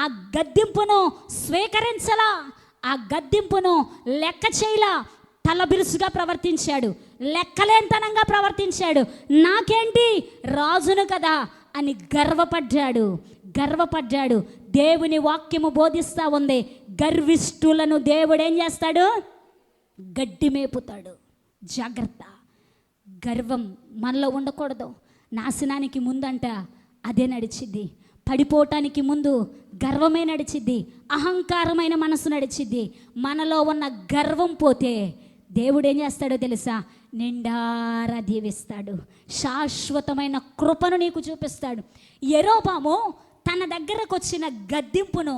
A: ఆ గద్దింపును స్వీకరించలా, ఆ గద్దింపును లెక్క చేయలా. తలబిరుసుగా ప్రవర్తించాడు, లెక్కలేనితనంగా ప్రవర్తించాడు. నాకేంటి, రాజును కదా అని గర్వపడ్డాడు. దేవుని వాక్యము బోధిస్తూ ఉంది, గర్విష్ఠులను దేవుడు ఏం చేస్తాడు? గడ్డి మేపుతాడు. జాగ్రత్త, గర్వం మనలో ఉండకూడదు. నాశనానికి ముందంట అదే నడిచిద్ది, పడిపోవటానికి ముందు గర్వమే నడిచిద్ది, అహంకారమైన మనసు నడిచిద్ది. మనలో ఉన్న గర్వం పోతే దేవుడు ఏం చేస్తాడో తెలుసా? నిండారా దీవిస్తాడు, శాశ్వతమైన కృపను నీకు చూపిస్తాడు. యెరోబాము తన దగ్గరకు వచ్చిన గద్దింపును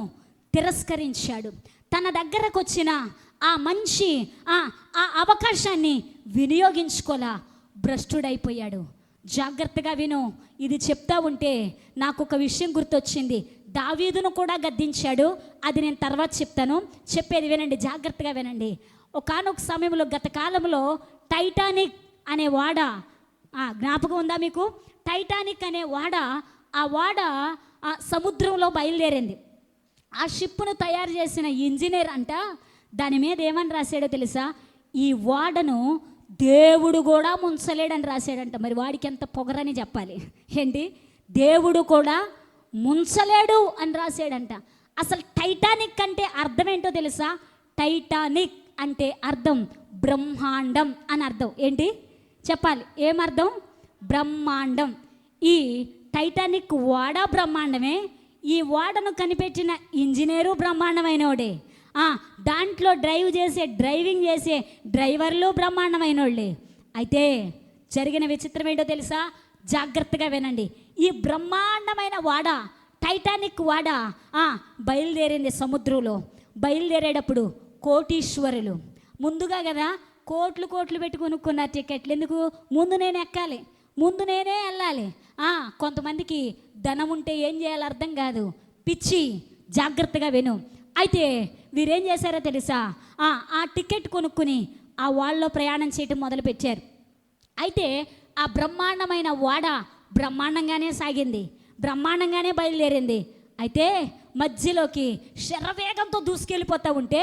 A: తిరస్కరించాడు. తన దగ్గరకు వచ్చిన ఆ మంచి ఆ అవకాశాన్ని వినియోగించుకోలా, భ్రష్టుడైపోయాడు. జాగ్రత్తగా విను, ఇది చెప్తా ఉంటే నాకు ఒక విషయం గుర్తొచ్చింది. దావీదును కూడా గద్దించాడు, అది నేను తర్వాత చెప్తాను. చెప్పేది వినండి, జాగ్రత్తగా వినండి. ఒకానొక సమయంలో, గత కాలంలో టైటానిక్ అనే వాడ జ్ఞాపకం ఉందా మీకు? టైటానిక్ అనే వాడ, ఆ వాడ సముద్రంలో బయలుదేరింది. ఆ షిప్ను తయారు చేసిన ఇంజనీర్ అంట దాని మీద ఏమని రాశాడో తెలుసా? ఈ వాడను దేవుడు కూడా ముంచలేడని రాశాడంట. మరి వాడికి ఎంత పొగరని చెప్పాలి ఏంటి? దేవుడు కూడా ముంచలేడు అని రాశాడంట. అసలు టైటానిక్ అంటే అర్థం ఏంటో తెలుసా? టైటానిక్ అంటే అర్థం బ్రహ్మాండం అని అర్థం. ఏంటి చెప్పాలి? ఏమర్థం? బ్రహ్మాండం. ఈ టైటానిక్ వాడ బ్రహ్మాండమే, ఈ వాడను కనిపెట్టిన ఇంజనీరు బ్రహ్మాండమైనోడే, దాంట్లో డ్రైవింగ్ చేసే డ్రైవర్లు బ్రహ్మాండమైనోళ్ళే. అయితే జరిగిన విచిత్రం ఏంటో తెలుసా? జాగ్రత్తగా వినండి. ఈ బ్రహ్మాండమైన వాడ, టైటానిక్ వాడ బయలుదేరింది సముద్రంలో. బయలుదేరేటప్పుడు కోటీశ్వరులు ముందుగా కదా కోట్లు పెట్టి కొనుక్కున్న టికెట్లు. ఎందుకు? ముందు నేను ఎక్కాలి, ముందు నేనే వెళ్ళాలి. కొంతమందికి ధనం ఉంటే ఏం చేయాలో అర్థం కాదు, పిచ్చి. జాగ్రత్తగా విను. అయితే వీరేం చేశారో తెలుసా? ఆ టికెట్ కొనుక్కుని ఆ వాళ్ళలో ప్రయాణం చేయటం మొదలుపెట్టారు. అయితే ఆ బ్రహ్మాండమైన వాడ బ్రహ్మాండంగానే సాగింది, బ్రహ్మాండంగానే బయలుదేరింది. అయితే మధ్యలోకి శరవేగంతో దూసుకెళ్ళిపోతూ ఉంటే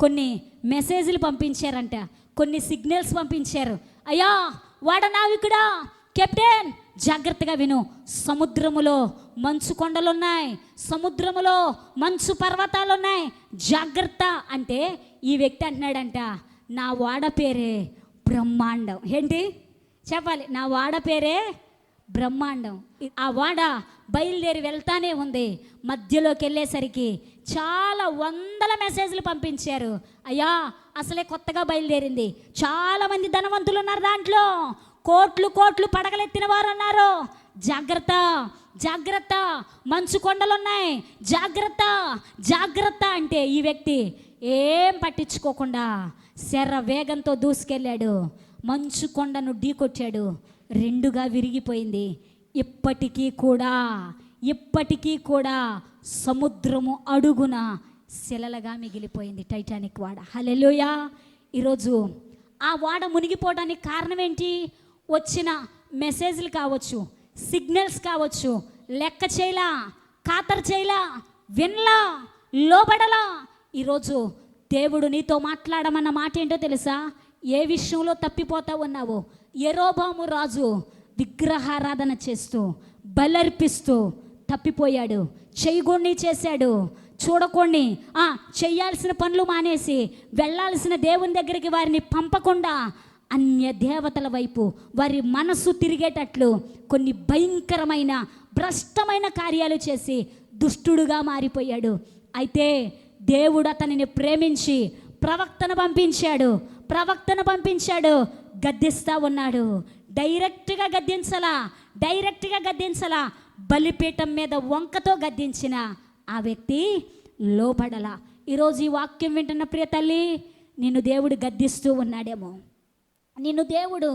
A: కొన్ని మెసేజ్లు పంపించారంట, కొన్ని సిగ్నల్స్ పంపించారు. అయ్యా వాడ నావికుడా, కెప్టెన్, జాగ్రత్తగా విను. సముద్రములో మంచు కొండలున్నాయి, సముద్రములో మంచు పర్వతాలున్నాయి, జాగ్రత్త అంటే ఈ వ్యక్తి అంటున్నాడంట, నా వాడ పేరే బ్రహ్మాండం. ఏంటి చెప్పాలి? నా వాడ పేరే బ్రహ్మాండం. ఆ వాడ బయలుదేరి వెళ్తానే ఉంది. మధ్యలోకి వెళ్ళేసరికి చాలా వందల మెసేజ్లు పంపించారు. అయ్యా అసలే కొత్తగా బయలుదేరింది, చాలామంది ధనవంతులు ఉన్నారు, దాంట్లో కోట్లు పడగలెత్తిన వారు ఉన్నారు, జాగ్రత్త జాగ్రత్త, మంచు కొండలున్నాయి, జాగ్రత్త అంటే ఈ వ్యక్తి ఏం పట్టించుకోకుండా శర వేగంతో దూసుకెళ్ళాడు. మంచు కొండను ఢీకొట్టాడు, రెండుగా విరిగిపోయింది. ఇప్పటికీ కూడా సముద్రము అడుగున శిలలుగా మిగిలిపోయింది టైటానిక్ వాడ. హల్లెలూయా. ఈరోజు ఆ వాడ మునిగిపోవడానికి కారణం ఏంటి? వచ్చిన మెసేజ్లు కావచ్చు, సిగ్నల్స్ కావచ్చు, లెక్క చేయలా, ఖాతరు చేయలా, వినలా, లోబడలా. ఈరోజు దేవుడు నీతో మాట్లాడమన్న మాట ఏంటో తెలుసా? ఏ విషయంలో తప్పిపోతా ఉన్నావో? యెరోబాము రాజు విగ్రహారాధన చేస్తూ బలర్పిస్తూ తప్పిపోయాడు, చేయగొండి చేశాడు, చూడకండి చెయ్యాల్సిన పనులు మానేసి వెళ్ళాల్సిన దేవుని దగ్గరికి వారిని పంపకుండా అన్య దేవతల వైపు వారి మనసు తిరిగేటట్లు కొన్ని భయంకరమైన భ్రష్టమైన కార్యాలు చేసి దుష్టుడుగా మారిపోయాడు. అయితే దేవుడు అతనిని ప్రేమించి ప్రవక్తను పంపించాడు, గద్దిస్తా ఉన్నాడు. డైరెక్ట్గా గద్దించలా, బలిపీఠం మీద వంకతో గద్దించిన ఆ వ్యక్తి లోబడలా. ఈరోజు ఈ వాక్యం వింటున్న ప్రియ తల్లి, నిన్ను దేవుడు గద్దిస్తూ ఉన్నాడేమో, నిన్ను దేవుడు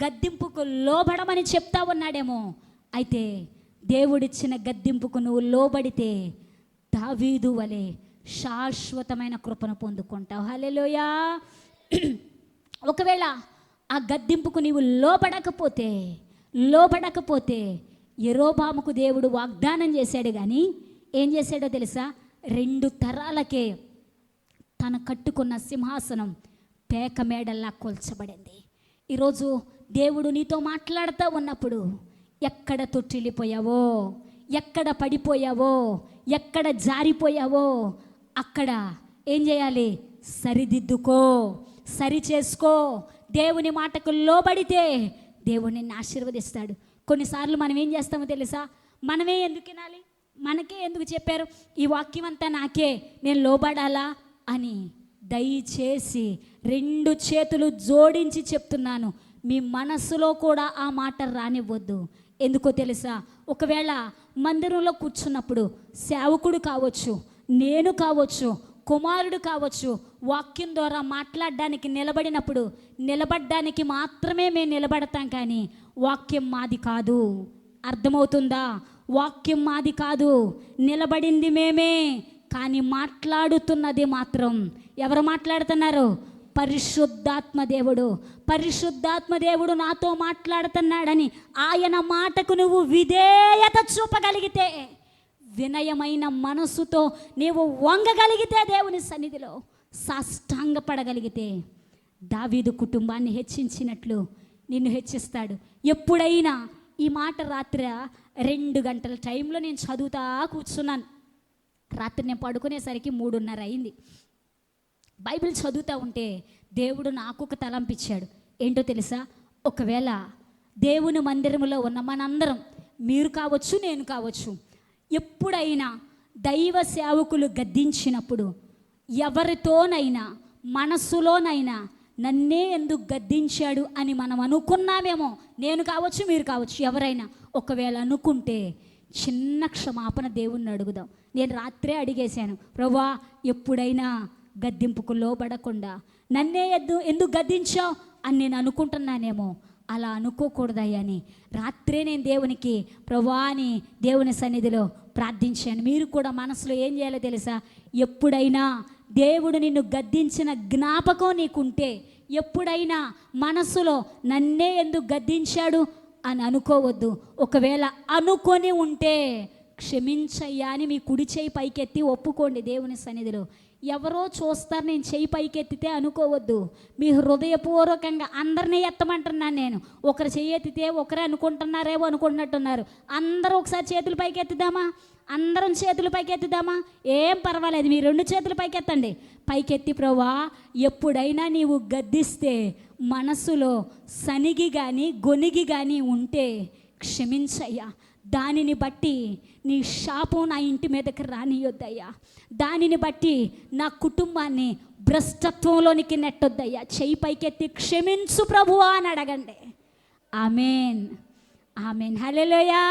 A: గద్దింపుకు లోబడమని చెప్తా ఉన్నాడేమో. అయితే దేవుడిచ్చిన గద్దింపుకు నువ్వు లోబడితే దావీదు వలె శాశ్వతమైన కృపను పొందుకుంటావు. హల్లెలూయా. ఒకవేళ ఆ గద్దింపుకు నీవు లోబడకపోతే యెరోబాముకు దేవుడు వాగ్దానం చేశాడు, కానీ ఏం చేశాడో తెలుసా? 2 తరాలకే తన కట్టుకున్న సింహాసనం పేక మేడల్లా కొల్చబడింది. ఈరోజు దేవుడు నీతో మాట్లాడుతూ ఉన్నప్పుడు ఎక్కడ తొట్టిల్లిపోయావో, ఎక్కడ పడిపోయావో, ఎక్కడ జారిపోయావో అక్కడ ఏం చేయాలి? సరిదిద్దుకో, సరి చేసుకో. దేవుని మాటకు లోబడితే దేవుడు నిన్ను ఆశీర్వదిస్తాడు. కొన్నిసార్లు మనం ఏం చేస్తామో తెలుసా? మనమే ఎందుకు వినాలి, మనకే ఎందుకు చెప్పారు ఈ వాక్యం అంతా, నాకే, నేను లోబడాలా అని. దయచేసి 2 చేతులు జోడించి చెప్తున్నాను, మీ మనసులో కూడా ఆ మాట రానివ్వద్దు. ఎందుకో తెలుసా? ఒకవేళ మందిరంలో కూర్చున్నప్పుడు సేవకుడు కావచ్చు, నేను కావచ్చు, కుమారుడు కావచ్చు, వాక్యం ద్వారా మాట్లాడడానికి నిలబడడానికి మాత్రమే మేము నిలబడతాం, కానీ వాక్యం మాది కాదు. అర్థమవుతుందా? వాక్యం మాది కాదు, నిలబడింది మేమే, కానీ మాట్లాడుతున్నది మాత్రం ఎవరు మాట్లాడుతున్నారు? పరిశుద్ధాత్మ దేవుడు నాతో మాట్లాడుతున్నాడని ఆయన మాటకు నువ్వు విధేయత చూపగలిగితే, వినయమైన మనసుతో నీవు వంగగలిగితే, దేవుని సన్నిధిలో సాష్టాంగపడగలిగితే, దావీదు కుటుంబాన్ని హెచ్చించినట్లు నిన్ను హెచ్చిస్తాడు. ఎప్పుడైనా ఈ మాట రాత్రి 2 గంటల టైంలో నేను చదువుతా కూర్చున్నాను. రాత్రి నేను పడుకునేసరికి 3:30 అయింది. బైబిల్ చదువుతూ ఉంటే దేవుడు నాకు ఒక తలంపిచ్చాడు. ఏంటో తెలుసా? ఒకవేళ దేవుని మందిరంలో ఉన్న మనందరం, మీరు కావచ్చు, నేను కావచ్చు, ఎప్పుడైనా దైవ సేవకులు గద్దించినప్పుడు ఎవరితోనైనా మనస్సులోనైనా నన్నే ఎందుకు గద్దించాడు అని మనం అనుకున్నామేమో, నేను కావచ్చు, మీరు కావచ్చు, ఎవరైనా ఒకవేళ అనుకుంటే చిన్న క్షమాపణ దేవుణ్ణి అడుగుదాం. నేను రాత్రే అడిగేశాను, ప్రభువా ఎప్పుడైనా గద్దింపుకు లోబడకుండా నన్నే ఎందుకు గద్దించావు అని నేను అనుకుంటున్నానేమో, అలా అనుకోకూడదయ్యా అని రాత్రే నేను దేవునికి ప్రభువా అని దేవుని సన్నిధిలో ప్రార్థించాను. మీరు కూడా మనసులో ఏం చేయాలో తెలుసా? ఎప్పుడైనా దేవుడు నిన్ను గద్దించిన జ్ఞాపకం నీకుంటే, ఎప్పుడైనా మనసులో నన్నే ఎందుకు గద్దించాడు అని అనుకోవద్దు. ఒకవేళ అనుకొని ఉంటే క్షమించయ్యా అని మీ కుడి చేయి పైకెత్తి ఒప్పుకోండి దేవుని సన్నిధిలో. ఎవరో చూస్తారు నేను చేయి పైకెత్తితే అనుకోవద్దు. మీ హృదయపూర్వకంగా అందరినీ ఎత్తమంటున్నాను నేను. ఒకరు చేయి ఎత్తితే ఒకరే అనుకుంటున్నారేమో అనుకుంటున్నట్టున్నారు. అందరూ ఒకసారి చేతులు పైకెత్తుదామా? అందరం చేతులు పైకెత్తుదామా? ఏం పర్వాలేదు, మీ 2 చేతులు పైకెత్తండి. పైకెత్తి ప్రభువా ఎప్పుడైనా నీవు గద్దిస్తే మనసులో సనిగి కానీ గొనిగి కానీ ఉంటే క్షమించయ్యా. దానిని బట్టి నీ శాపం నా ఇంటి మీదకి రానియొద్దయ్యా. దానిని బట్టి నా కుటుంబాన్ని భ్రష్టత్వంలోనికి నెట్టొద్దయ్యా. చెయ్యి పైకెత్తి క్షమించు ప్రభువా అని అడగండి. ఆమెన్, ఆమెన్, హల్లెలూయా.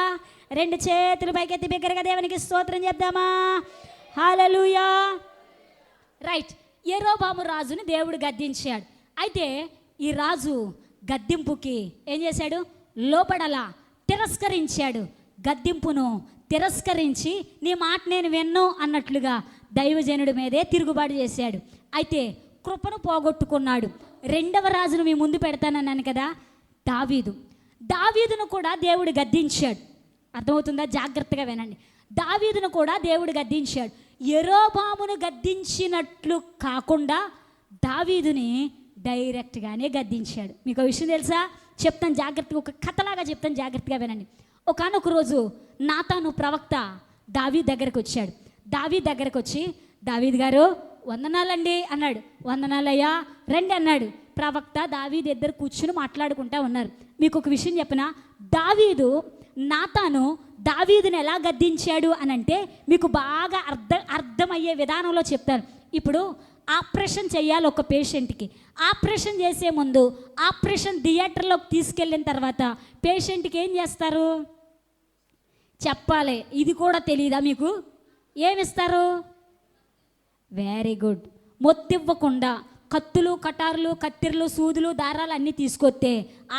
A: 2 చేతులు పైకెత్తి బిగ్గరగా దేవునికి స్తోత్రం చెప్దామా? హల్లెలూయా. రైట్. యెరోబాము రాజుని దేవుడు గద్దించాడు. అయితే ఈ రాజు గద్దింపుకి ఏం చేశాడు? లోపడలా, తిరస్కరించాడు. గద్దింపును తిరస్కరించి నీ మాట నేను విన్ను అన్నట్లుగా దైవజనుడి మీదే తిరుగుబాటు చేశాడు. అయితే కృపను పోగొట్టుకున్నాడు. 2వ రాజును మీ ముందు పెడతానన్నాను కదా, దావీదును కూడా దేవుడు గద్దించాడు. అర్థమవుతుందా? జాగ్రత్తగా వినండి. దావీదును కూడా దేవుడు గద్దించాడు. యెరోబామును గద్దించినట్లు కాకుండా దావీదుని డైరెక్ట్గానే గద్దించాడు. మీకు ఒక విషయం తెలుసా? చెప్తాను జాగ్రత్తగా, ఒక కథలాగా చెప్తాను, జాగ్రత్తగా వినండి. ఒకానొక రోజు నాతాను ప్రవక్త దావీదు దగ్గరకు వచ్చాడు. దావీదు దగ్గరకు వచ్చి, దావీదు గారు వందనాలండి అన్నాడు. వందనాలయ్యా రండి అన్నాడు. ప్రవక్త దావీదు ఇద్దరు కూర్చుని మాట్లాడుకుంటా ఉన్నారు. మీకు ఒక విషయం చెప్పనా? నాతాను దావీదుని ఎలా గద్దించాడు అని అంటే మీకు బాగా అర్థమయ్యే విధానంలో చెప్తాను. ఇప్పుడు ఆపరేషన్ చేయాలి ఒక పేషెంట్కి. ఆపరేషన్ చేసే ముందు ఆపరేషన్ థియేటర్లోకి తీసుకెళ్ళిన తర్వాత పేషెంట్కి ఏం చేస్తారు చెప్పాలి. ఇది కూడా తెలియదా మీకు? ఏమిస్తారు? Very good. మొత్తివ్వకుండా కత్తులు, కటార్లు, కత్తిర్లు, సూదులు, దారాలు అన్నీ తీసుకొస్తే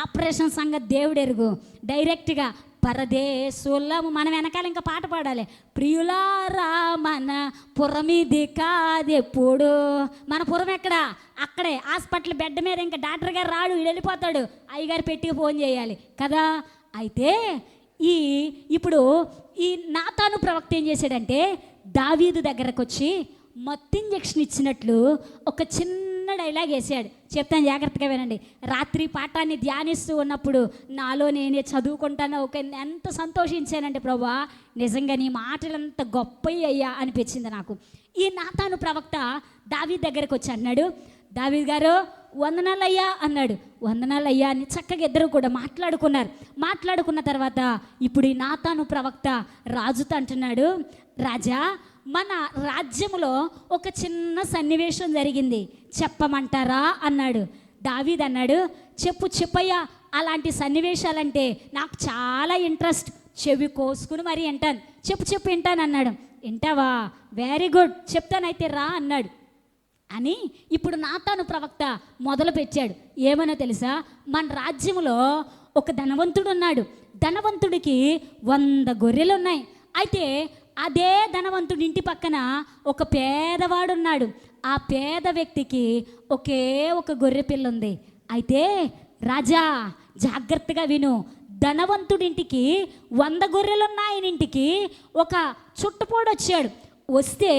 A: ఆపరేషన్ సంగతి దేవుడెరుగు. డైరెక్ట్గా పరదేశులము, మనం వెనకాల ఇంకా పాట పాడాలి. ప్రియులారా మన పురమిది కాదెప్పుడు. మన పురం ఎక్కడ? అక్కడే హాస్పిటల్ బెడ్ మీద. ఇంకా డాక్టర్ గారు రాడు, వెళ్ళిపోతాడు. అయ్యగారు పెట్టి ఫోన్ చేయాలి కదా. అయితే ఇప్పుడు ఈ నాతాను ప్రవక్త ఏం చేశాడంటే దావీదు దగ్గరకు వచ్చి మత్తు ఇంజెక్షన్ ఇచ్చినట్లు ఒక చిన్న డైలాగ్ వేసాడు. చెప్తాను జాగ్రత్తగా వినండి. రాత్రి పాఠాన్ని ధ్యానిస్తూ ఉన్నప్పుడు నాలో నేనే చదువుకుంటాను. ఎంత సంతోషించానంటే ప్రభువా నిజంగా నీ మాటలు అంత గొప్పవి అయ్యా అనిపించింది నాకు. ఈ నాతాను ప్రవక్త దావీదు దగ్గరకు వచ్చి అన్నాడు, దావీదు గారు వందనాలయ్యా అన్నాడు. వందనాలయ్యా అని చక్కగా ఇద్దరు కూడా మాట్లాడుకున్న తర్వాత ఇప్పుడు ఈ నాతాను ప్రవక్త రాజుతో అంటున్నాడు, రాజా మన రాజ్యములో ఒక చిన్న సన్నివేశం జరిగింది, చెప్పమంటారా అన్నాడు. దావీదు అన్నాడు, చెప్పయ్యా, అలాంటి సన్నివేశాలంటే నాకు చాలా ఇంట్రెస్ట్, చెవి కోసుకుని మరి వింటాను, చెప్పు వింటాను అన్నాడు. వింటావా? వెరీ గుడ్, చెప్తానైతే రా అన్నాడు. అని ఇప్పుడు నాతాను ప్రవక్త మొదలు పెట్టాడు. ఏమనో తెలుసా? మన రాజ్యంలో ఒక ధనవంతుడు ఉన్నాడు. ధనవంతుడికి 100 గొర్రెలు ఉన్నాయి. అయితే అదే ధనవంతుడి ఇంటి పక్కన ఒక పేదవాడు ఉన్నాడు. ఆ పేద వ్యక్తికి ఒకే ఒక గొర్రె పిల్ల ఉంది. అయితే రాజా జాగ్రత్తగా విను, ధనవంతుడింటికి 100 గొర్రెలున్న ఆయన ఇంటికి ఒక చుట్టపోడు వచ్చాడు. వస్తే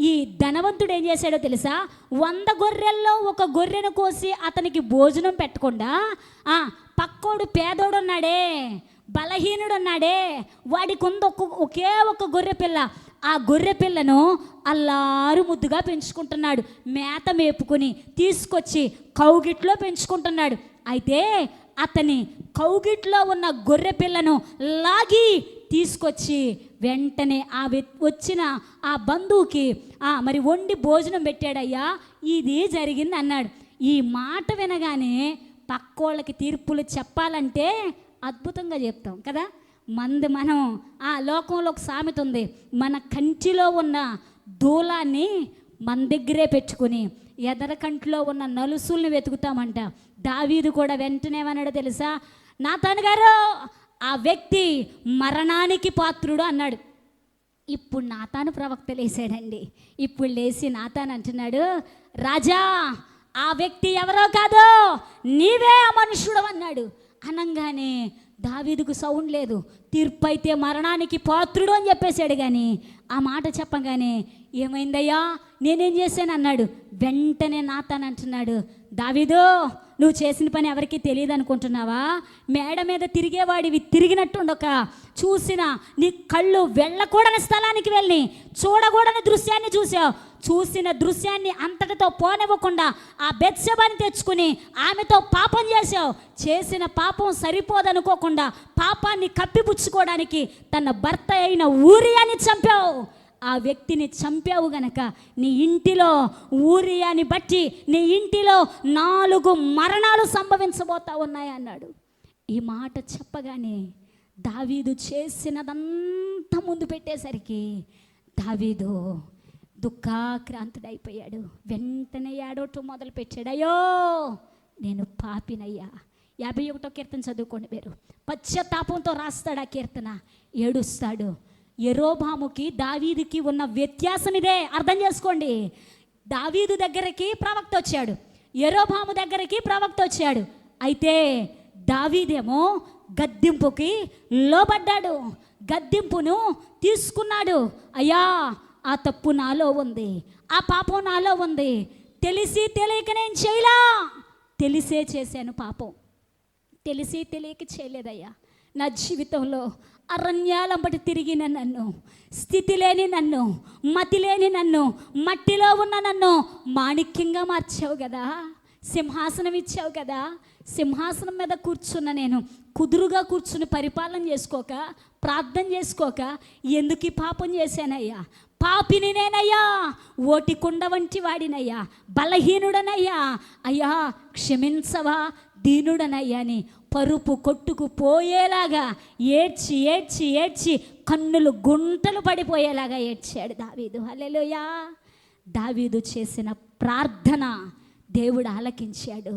A: ఈ ధనవంతుడు ఏం చేశాడో తెలుసా? 100 గొర్రెల్లో ఒక గొర్రెను కోసి అతనికి భోజనం పెట్టకుండా పక్కోడు పేదోడు ఉన్నాడే, బలహీనుడు ఉన్నాడే, వాడికి ఉంది ఒకే ఒక గొర్రె పిల్ల. ఆ గొర్రె పిల్లను అల్లారు ముద్దుగా పెంచుకుంటున్నాడు. మేత మేపుకొని తీసుకొచ్చి కౌగిట్లో పెంచుకుంటున్నాడు. అయితే అతని కౌగిట్లో ఉన్న గొర్రె పిల్లను లాగి తీసుకొచ్చి వెంటనే వచ్చిన ఆ బంధువుకి మరి వండి భోజనం పెట్టాడయ్యా, ఇది జరిగింది అన్నాడు. ఈ మాట వినగానే పక్కోళ్ళకి తీర్పులు చెప్పాలంటే అద్భుతంగా చెప్తాం కదా. మనం లోకంలో ఒక సామెత ఉంది, మన కంటిలో ఉన్న దూలాన్ని మన దగ్గరే పెట్టుకుని ఎదర కంటిలో ఉన్న నలుసుల్ని వెతుకుతామంట. దావీదు కూడా వెంటనే ఏమన్నాడో తెలుసా? నాతాను గారు, ఆ వ్యక్తి మరణానికి పాత్రుడు అన్నాడు. ఇప్పుడు నాతాను ప్రవక్త లేసాడండి. ఇప్పుడు లేచి నాతాను అంటున్నాడు, రాజా ఆ వ్యక్తి ఎవరో కాదు, నీవే ఆ మనుషుడు అన్నాడు. అనంగానే దావీదుకు సౌండ్ లేదు. తీర్పు అయితే మరణానికి పాత్రుడు అని చెప్పేశాడు. కానీ ఆ మాట చెప్పగానే ఏమైందయ్యా, నేనేం చేశాను అన్నాడు. వెంటనే నాతాను అంటున్నాడు, దావీదు నువ్వు చేసిన పని ఎవరికి తెలియదు అనుకుంటున్నావా? మేడ మీద తిరిగేవాడివి తిరిగినట్టుండొక చూసిన నీ కళ్ళు వెళ్ళకూడని స్థలానికి వెళ్ళి చూడకూడని దృశ్యాన్ని చూసావు. చూసిన దృశ్యాన్ని అంతటితో పోనివ్వకుండా ఆ బెత్షెబని తెచ్చుకుని ఆమెతో పాపం చేసావు. చేసిన పాపం సరిపోదనుకోకుండా పాపాన్ని కప్పిపుచ్చుకోవడానికి తన భర్త అయిన ఊరియాని చంపావు. ఆ వ్యక్తిని చంపావు గనక నీ ఇంటిలో ఊరియాని బట్టి నీ ఇంటిలో 4 మరణాలు సంభవించబోతా ఉన్నాయి అన్నాడు. ఈ మాట చెప్పగానే దావీదు చేసినదంతా ముందు పెట్టేసరికి దావీదు దుఃఖాక్రాంతుడైపోయాడు. వెంటనే ఏడవటం మొదలు పెట్టాడు. అయ్యో నేను పాపినయ్యా. 51వ కీర్తన చదువుకోండి మీరు. పశ్చాత్తాపంతో రాస్తాడు ఆ కీర్తన, ఏడుస్తాడు. యెరోబాముకి దావీదుకి ఉన్న వ్యత్యాసం ఇదే, అర్థం చేసుకోండి. దావీదు దగ్గరికి ప్రవక్త వచ్చాడు, యెరోబాము దగ్గరికి ప్రవక్త వచ్చాడు. అయితే దావీదేమో గద్దింపుకి లోబడ్డాడు, గద్దింపును తీసుకున్నాడు. అయ్యా ఆ తప్పు నాలో ఉంది, ఆ పాపం నాలో ఉంది, తెలిసి తెలియక నేను చేయలా, తెలిసే చేశాను పాపం, తెలిసి తెలియక చేయలేదయ్యా. నా జీవితంలో అరణ్యాలంబటి తిరిగిన నన్ను, స్థితి లేని నన్ను, మతి లేని నన్ను, మట్టిలో ఉన్న నన్ను మాణిక్యంగా మార్చావు కదా, సింహాసనం ఇచ్చావు కదా. సింహాసనం మీద కూర్చున్న నేను కుదురుగా కూర్చుని పరిపాలన చేసుకోక, ప్రార్థన చేసుకోక ఎందుకు ఈ పాపం చేశానయ్యా? పాపిని నేనయ్యా, ఓటి కుండ వంటి వాడినయ్యా, బలహీనుడనయ్యా. అయ్యా క్షమించవా దీనుడనయ్యా అని పరుపు కొట్టుకు పోయేలాగా ఏడ్చి ఏడ్చి ఏడ్చి కన్నులు గుంటలు పడిపోయేలాగా ఏడ్చాడు దావీదు. హల్లెలూయా. దావీదు చేసిన ప్రార్థన దేవుడు ఆలకించాడు.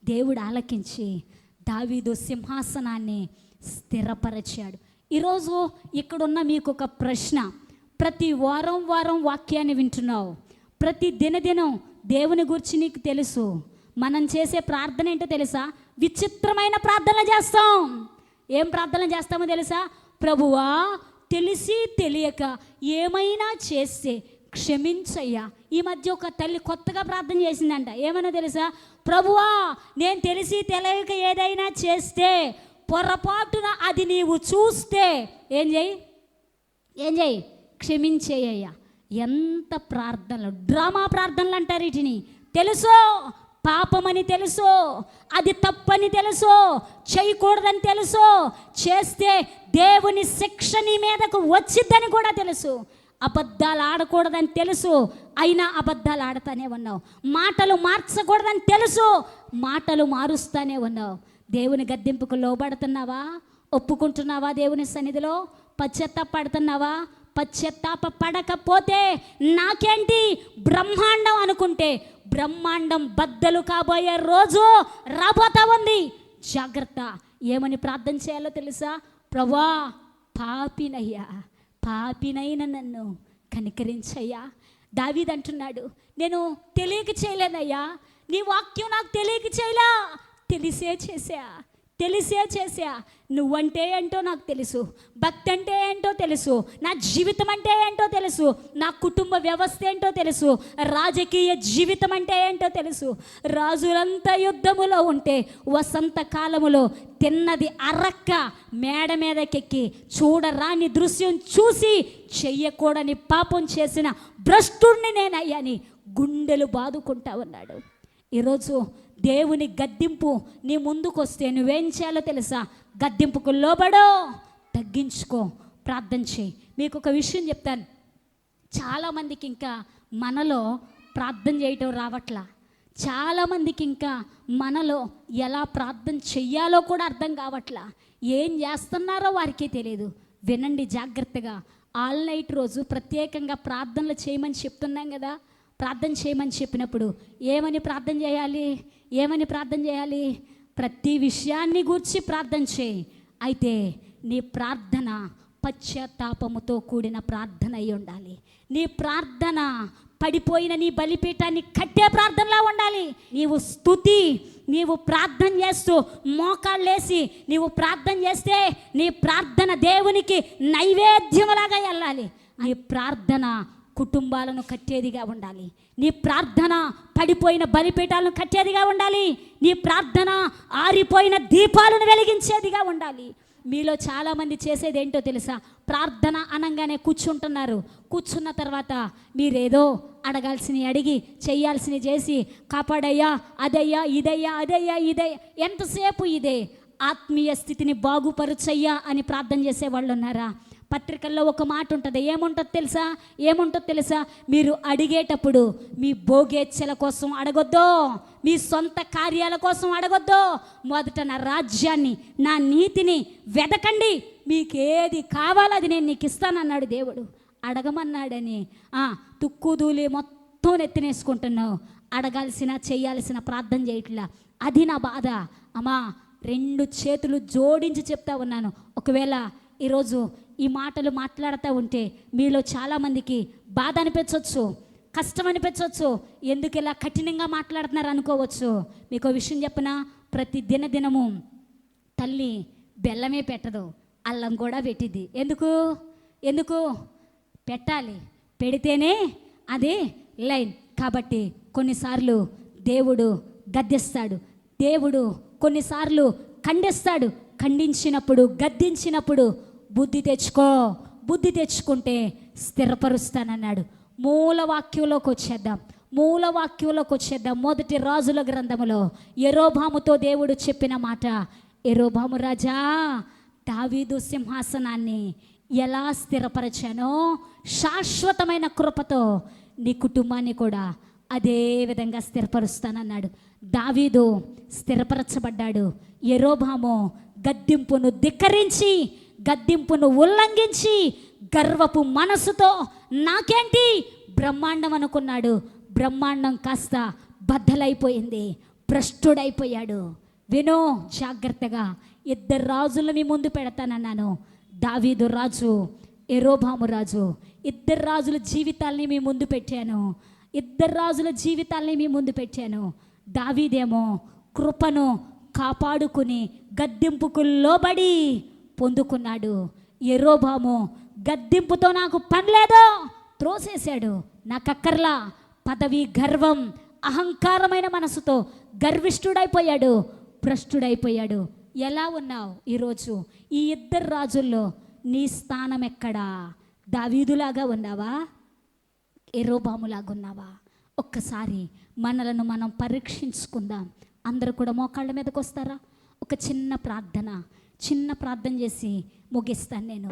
A: దేవుడు ఆలకించి దావీదు సింహాసనాన్ని స్థిరపరిచాడు. ఈరోజు ఇక్కడున్న మీకు ఒక ప్రశ్న. ప్రతి వారం వాక్యాన్ని వింటున్నావు, ప్రతి దినదినం దేవుని గురించి నీకు తెలుసు. మనం చేసే ప్రార్థన ఏంటో తెలుసా? విచిత్రమైన ప్రార్థన చేస్తాం. ఏం ప్రార్థన చేస్తామో తెలుసా? ప్రభువా తెలిసి తెలియక ఏమైనా చేస్తే క్షమించయ్యా. ఈ మధ్య ఒక తల్లి కొత్తగా ప్రార్థన చేసిందంట. ఏమైనా తెలుసా? ప్రభువా నేను తెలిసి తెలియక ఏదైనా చేస్తే, పొరపాటున అది నీవు చూస్తే ఏం చేయి క్షమించేయ్యా. ఎంత ప్రార్థనలు, డ్రామా ప్రార్థనలు అంటారు వీటిని. తెలుసో పాపమని తెలుసో, అది తప్పని తెలుసో, చేయకూడదని తెలుసో, చేస్తే దేవుని శిక్ష నీ మీదకు వచ్చిద్దని కూడా తెలుసు. అబద్ధాలు ఆడకూడదని తెలుసు, అయినా అబద్ధాలు ఆడతానే ఉన్నావు. మాటలు మార్చకూడదని తెలుసు, మాటలు మారుస్తానే ఉన్నావు. దేవుని గద్దింపుకు లోబడుతున్నావా? ఒప్పుకుంటున్నావా? దేవుని సన్నిధిలో పశ్చాత్తాపడుతున్నావా? పశ్చాత్తాప పడకపోతే నాకేంటి బ్రహ్మాండం అనుకుంటే బ్రహ్మాండం బద్దలు కాబోయే రోజు రాబోతా ఉంది. జాగ్రత్త. ఏమని ప్రార్థన చేయాలో తెలుసా? ప్రభా, పాపినైన నన్ను కనికరించయ్యా. దావీదు అంటున్నాడు, నేను తెలియక చేయలేనయ్యా, నీ వాక్యం నాకు తెలియక చేయలా, తెలిసే చేసా. నువ్వంటే ఏంటో నాకు తెలుసు, భక్తి అంటే ఏంటో తెలుసు, నా జీవితం అంటే ఏంటో తెలుసు, నా కుటుంబ వ్యవస్థ ఏంటో తెలుసు, రాజకీయ జీవితం అంటే ఏంటో తెలుసు. రాజులంతా యుద్ధములో ఉంటే వసంతకాలములో తిన్నది అరక్క మేడ మీదకెక్కి చూడరాని దృశ్యం చూసి చెయ్యకూడని పాపం చేసిన భ్రష్టుడిని నేనయ్యాని గుండెలు బాదుకుంటా ఉన్నాడు. ఈరోజు దేవుని గద్దింపు నీ ముందుకు వస్తే నువ్వేం చేయాలో తెలుసా? గద్దింపుకు లోబడో, తగ్గించుకో, ప్రార్థన చేయి. మీకు ఒక విషయం చెప్తాను. చాలామందికి ఇంకా మనలో ప్రార్థన చేయటం రావట్లా. చాలామందికి ఇంకా మనలో ఎలా ప్రార్థన చెయ్యాలో కూడా అర్థం కావట్లా. ఏం చేస్తున్నారో వారికే తెలియదు. వినండి జాగ్రత్తగా. ఆల్ నైట్ రోజు ప్రత్యేకంగా ప్రార్థనలు చేయమని చెప్తున్నాం కదా. ప్రార్థన చేయమని చెప్పినప్పుడు ఏమని ప్రార్థన చేయాలి? ప్రతి విషయాన్ని గూర్చి ప్రార్థన చేయి. అయితే నీ ప్రార్థన పశ్చాత్తాపముతో కూడిన ప్రార్థన అయి ఉండాలి. నీ ప్రార్థన పడిపోయిన నీ బలిపీఠాన్ని కట్టే ప్రార్థనలా ఉండాలి. నీవు ప్రార్థన చేస్తూ మోకాళ్ళేసి నీవు ప్రార్థన చేస్తే నీ ప్రార్థన దేవునికి నైవేద్యములాగా వెళ్ళాలి. నీ ప్రార్థన కుటుంబాలను కట్టేదిగా ఉండాలి. నీ ప్రార్థన పడిపోయిన బలిపీఠాలను కట్టేదిగా ఉండాలి. నీ ప్రార్థన ఆరిపోయిన దీపాలను వెలిగించేదిగా ఉండాలి. మీలో చాలామంది చేసేది ఏంటో తెలుసా? ప్రార్థన అనంగానే కూర్చుంటున్నారు. కూర్చున్న తర్వాత మీరేదో అడగాల్సినవి అడిగి, చేయాల్సినవి చేసి, కాపాడయ్యా, అదయ్యా, ఇదయ్యా, ఎంతసేపు ఇదే. ఆత్మీయ స్థితిని బాగుపరచయ్యా అని ప్రార్థన చేసేవాళ్ళు ఉన్నారా? పత్రికల్లో ఒక మాట ఉంటుంది. ఏముంటుందో తెలుసా? మీరు అడిగేటప్పుడు మీ భోగేచ్ఛల కోసం అడగొద్దు, మీ సొంత కార్యాల కోసం అడగొద్దు. మొదట నా రాజ్యాన్ని, నా నీతిని వెదకండి, మీకు ఏది కావాలో అది నేను నీకు ఇస్తానన్నాడు దేవుడు. అడగమన్నాడని తుక్కుదూలి మొత్తం నెత్తినేసుకుంటున్నావు. అడగాల్సిన, చేయాల్సిన ప్రార్థన చేయట్లా. అది నా బాధ. అమ్మా, 2 చేతులు జోడించి చెప్తా ఉన్నాను. ఒకవేళ ఈరోజు ఈ మాటలు మాట్లాడుతూ ఉంటే మీలో చాలామందికి బాధ అనిపించవచ్చు, కష్టం అనిపించవచ్చు. ఎందుకు ఇలా కఠినంగా మాట్లాడుతున్నారు అనుకోవచ్చు. మీకు విషయం చెప్పనా? ప్రతి దినము తల్లి బెల్లమే పెట్టదు, అల్లం కూడా పెట్టిద్ది. ఎందుకు పెట్టాలి? పెడితేనే అది లైన్. కాబట్టి కొన్నిసార్లు దేవుడు గద్దిస్తాడు, దేవుడు కొన్నిసార్లు ఖండిస్తాడు. ఖండించినప్పుడు, గద్దించినప్పుడు బుద్ధి తెచ్చుకుంటే స్థిరపరుస్తానన్నాడు. మూలవాక్యంలోకి వచ్చేద్దాం. మొదటి రాజుల గ్రంథములో యెరోబాముతో దేవుడు చెప్పిన మాట, యెరోబాము రాజా, దావీదు సింహాసనాన్ని ఎలా స్థిరపరచానో శాశ్వతమైన కృపతో నీ కుటుంబాన్ని కూడా అదే విధంగా స్థిరపరుస్తానన్నాడు. దావీదు స్థిరపరచబడ్డాడు. యెరోబాము గద్దింపును ధిక్కరించి, గద్దింపును ఉల్లంఘించి, గర్వపు మనసుతో నాకేంటి బ్రహ్మాండం అనుకున్నాడు. బ్రహ్మాండం కాస్త బద్దలైపోయింది, భ్రష్టుడైపోయాడు. వినో జాగ్రత్తగా. 2 రాజులు మీ ముందు పెడతానన్నాను. దావీదు రాజు, యెరోబాము రాజు. 2 రాజుల జీవితాల్ని మీ ముందు పెట్టాను. దావీదేమో కృపను కాపాడుకుని గద్దింపుకు లోబడి పొందుకున్నాడు. యెరోబాము గద్దింపుతో నాకు పని లేదో త్రోసేశాడు. నాకు అక్కర్లా. పదవి, గర్వం, అహంకారమైన మనసుతో గర్విష్ఠుడైపోయాడు, భ్రష్టుడైపోయాడు. ఎలా ఉన్నావు ఈరోజు? ఈ 2 రాజుల్లో నీ స్థానం ఎక్కడా? దావీదులాగా ఉన్నావా? యెరోబాములాగా ఉన్నావా? ఒక్కసారి మనలను మనం పరీక్షించుకుందాం. అందరూ కూడా మోకాళ్ళ మీదకి వస్తారా? ఒక చిన్న ప్రార్థన చేసి ముగిస్తాను నేను.